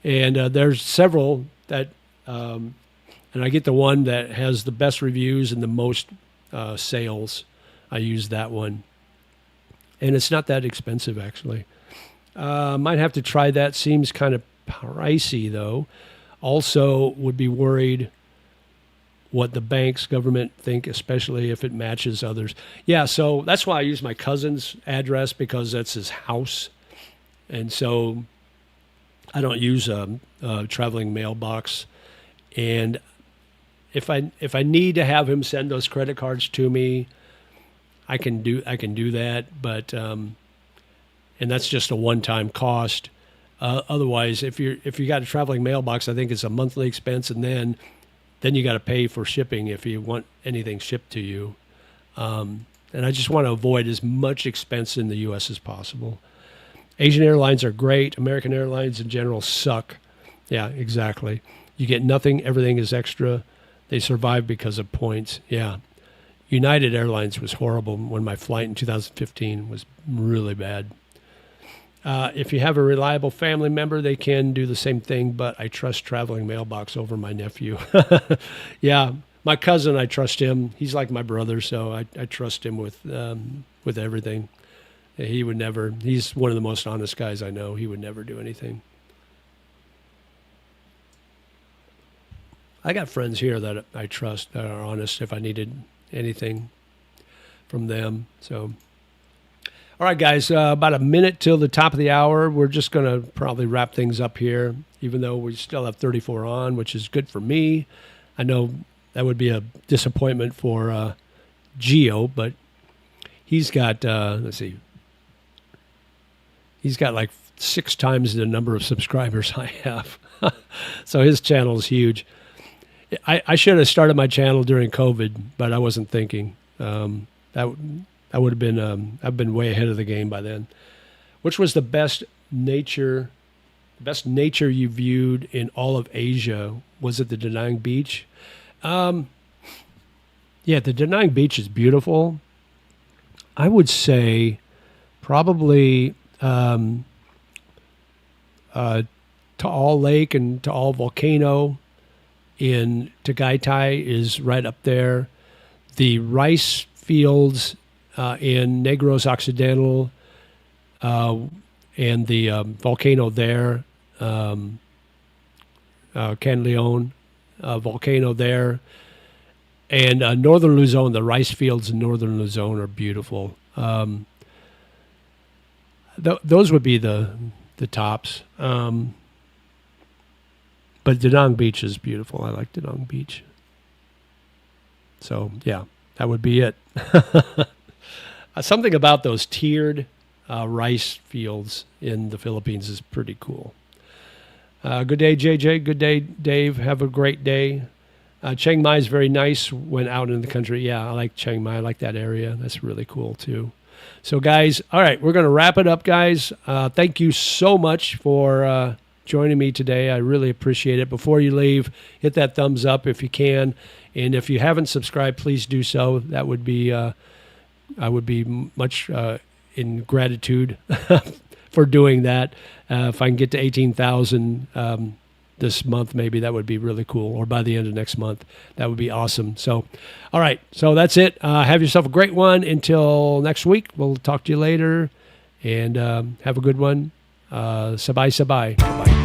and there's several that, and I get the one that has the best reviews and the most sales. I use that one. And it's not that expensive, actually. Might have to try that. Seems kind of pricey, though. Also, would be worried what the banks, government think, especially if it matches others. Yeah, so that's why I use my cousin's address, because that's his house. And so I don't use a traveling mailbox. And if I need to have him send those credit cards to me, I can do that, but and that's just a one-time cost. Otherwise, if you got a traveling mailbox, I think it's a monthly expense, and then you got to pay for shipping if you want anything shipped to you. And I just want to avoid as much expense in the U.S. as possible. Asian airlines are great. American Airlines in general suck. Yeah, exactly. You get nothing. Everything is extra. They survive because of points. Yeah. United Airlines was horrible when my flight in 2015 was really bad. If you have a reliable family member, they can do the same thing, but I trust traveling mailbox over my nephew. Yeah, my cousin, I trust him. He's like my brother, so I trust him with everything. He would never, he's one of the most honest guys I know. He would never do anything. I got friends here that I trust that are honest if I needed anything from them, so... All right, guys, about a minute till the top of the hour. We're just going to probably wrap things up here, even though we still have 34 on, which is good for me. I know that would be a disappointment for Geo, but he's got, let's see, he's got like 6 times the number of subscribers I have. So his channel is huge. I should have started my channel during COVID, but I wasn't thinking. I would have been, I've been way ahead of the game by then. Which was the best nature you viewed in all of Asia? Was it the Da Nang Beach? Yeah, the Da Nang Beach is beautiful. I would say probably Taal Lake and Taal Volcano in Tagaytay is right up there. The rice fields in Negros Occidental, and the volcano there, Can Leon volcano there, and northern Luzon, the rice fields in northern Luzon are beautiful. Those would be the tops. But But Danang Beach is beautiful. I like Danang Beach. So, yeah, that would be it. Something about those tiered rice fields in the Philippines is pretty cool. Good day, JJ. Good day, Dave. Have a great day. Chiang Mai is very nice when out in the country. Yeah, I like Chiang Mai. I like that area. That's really cool, too. So, guys, all right, we're going to wrap it up, guys. Thank you so much for joining me today. I really appreciate it. Before you leave, hit that thumbs up if you can. And if you haven't subscribed, please do so. That would be, I would be much in gratitude for doing that. If I can get to 18,000 this month, maybe that would be really cool. Or by the end of next month, that would be awesome. So, all right. So that's it. Have yourself a great one. Until next week, we'll talk to you later. And have a good one. Sabay, sabay. Bye-bye.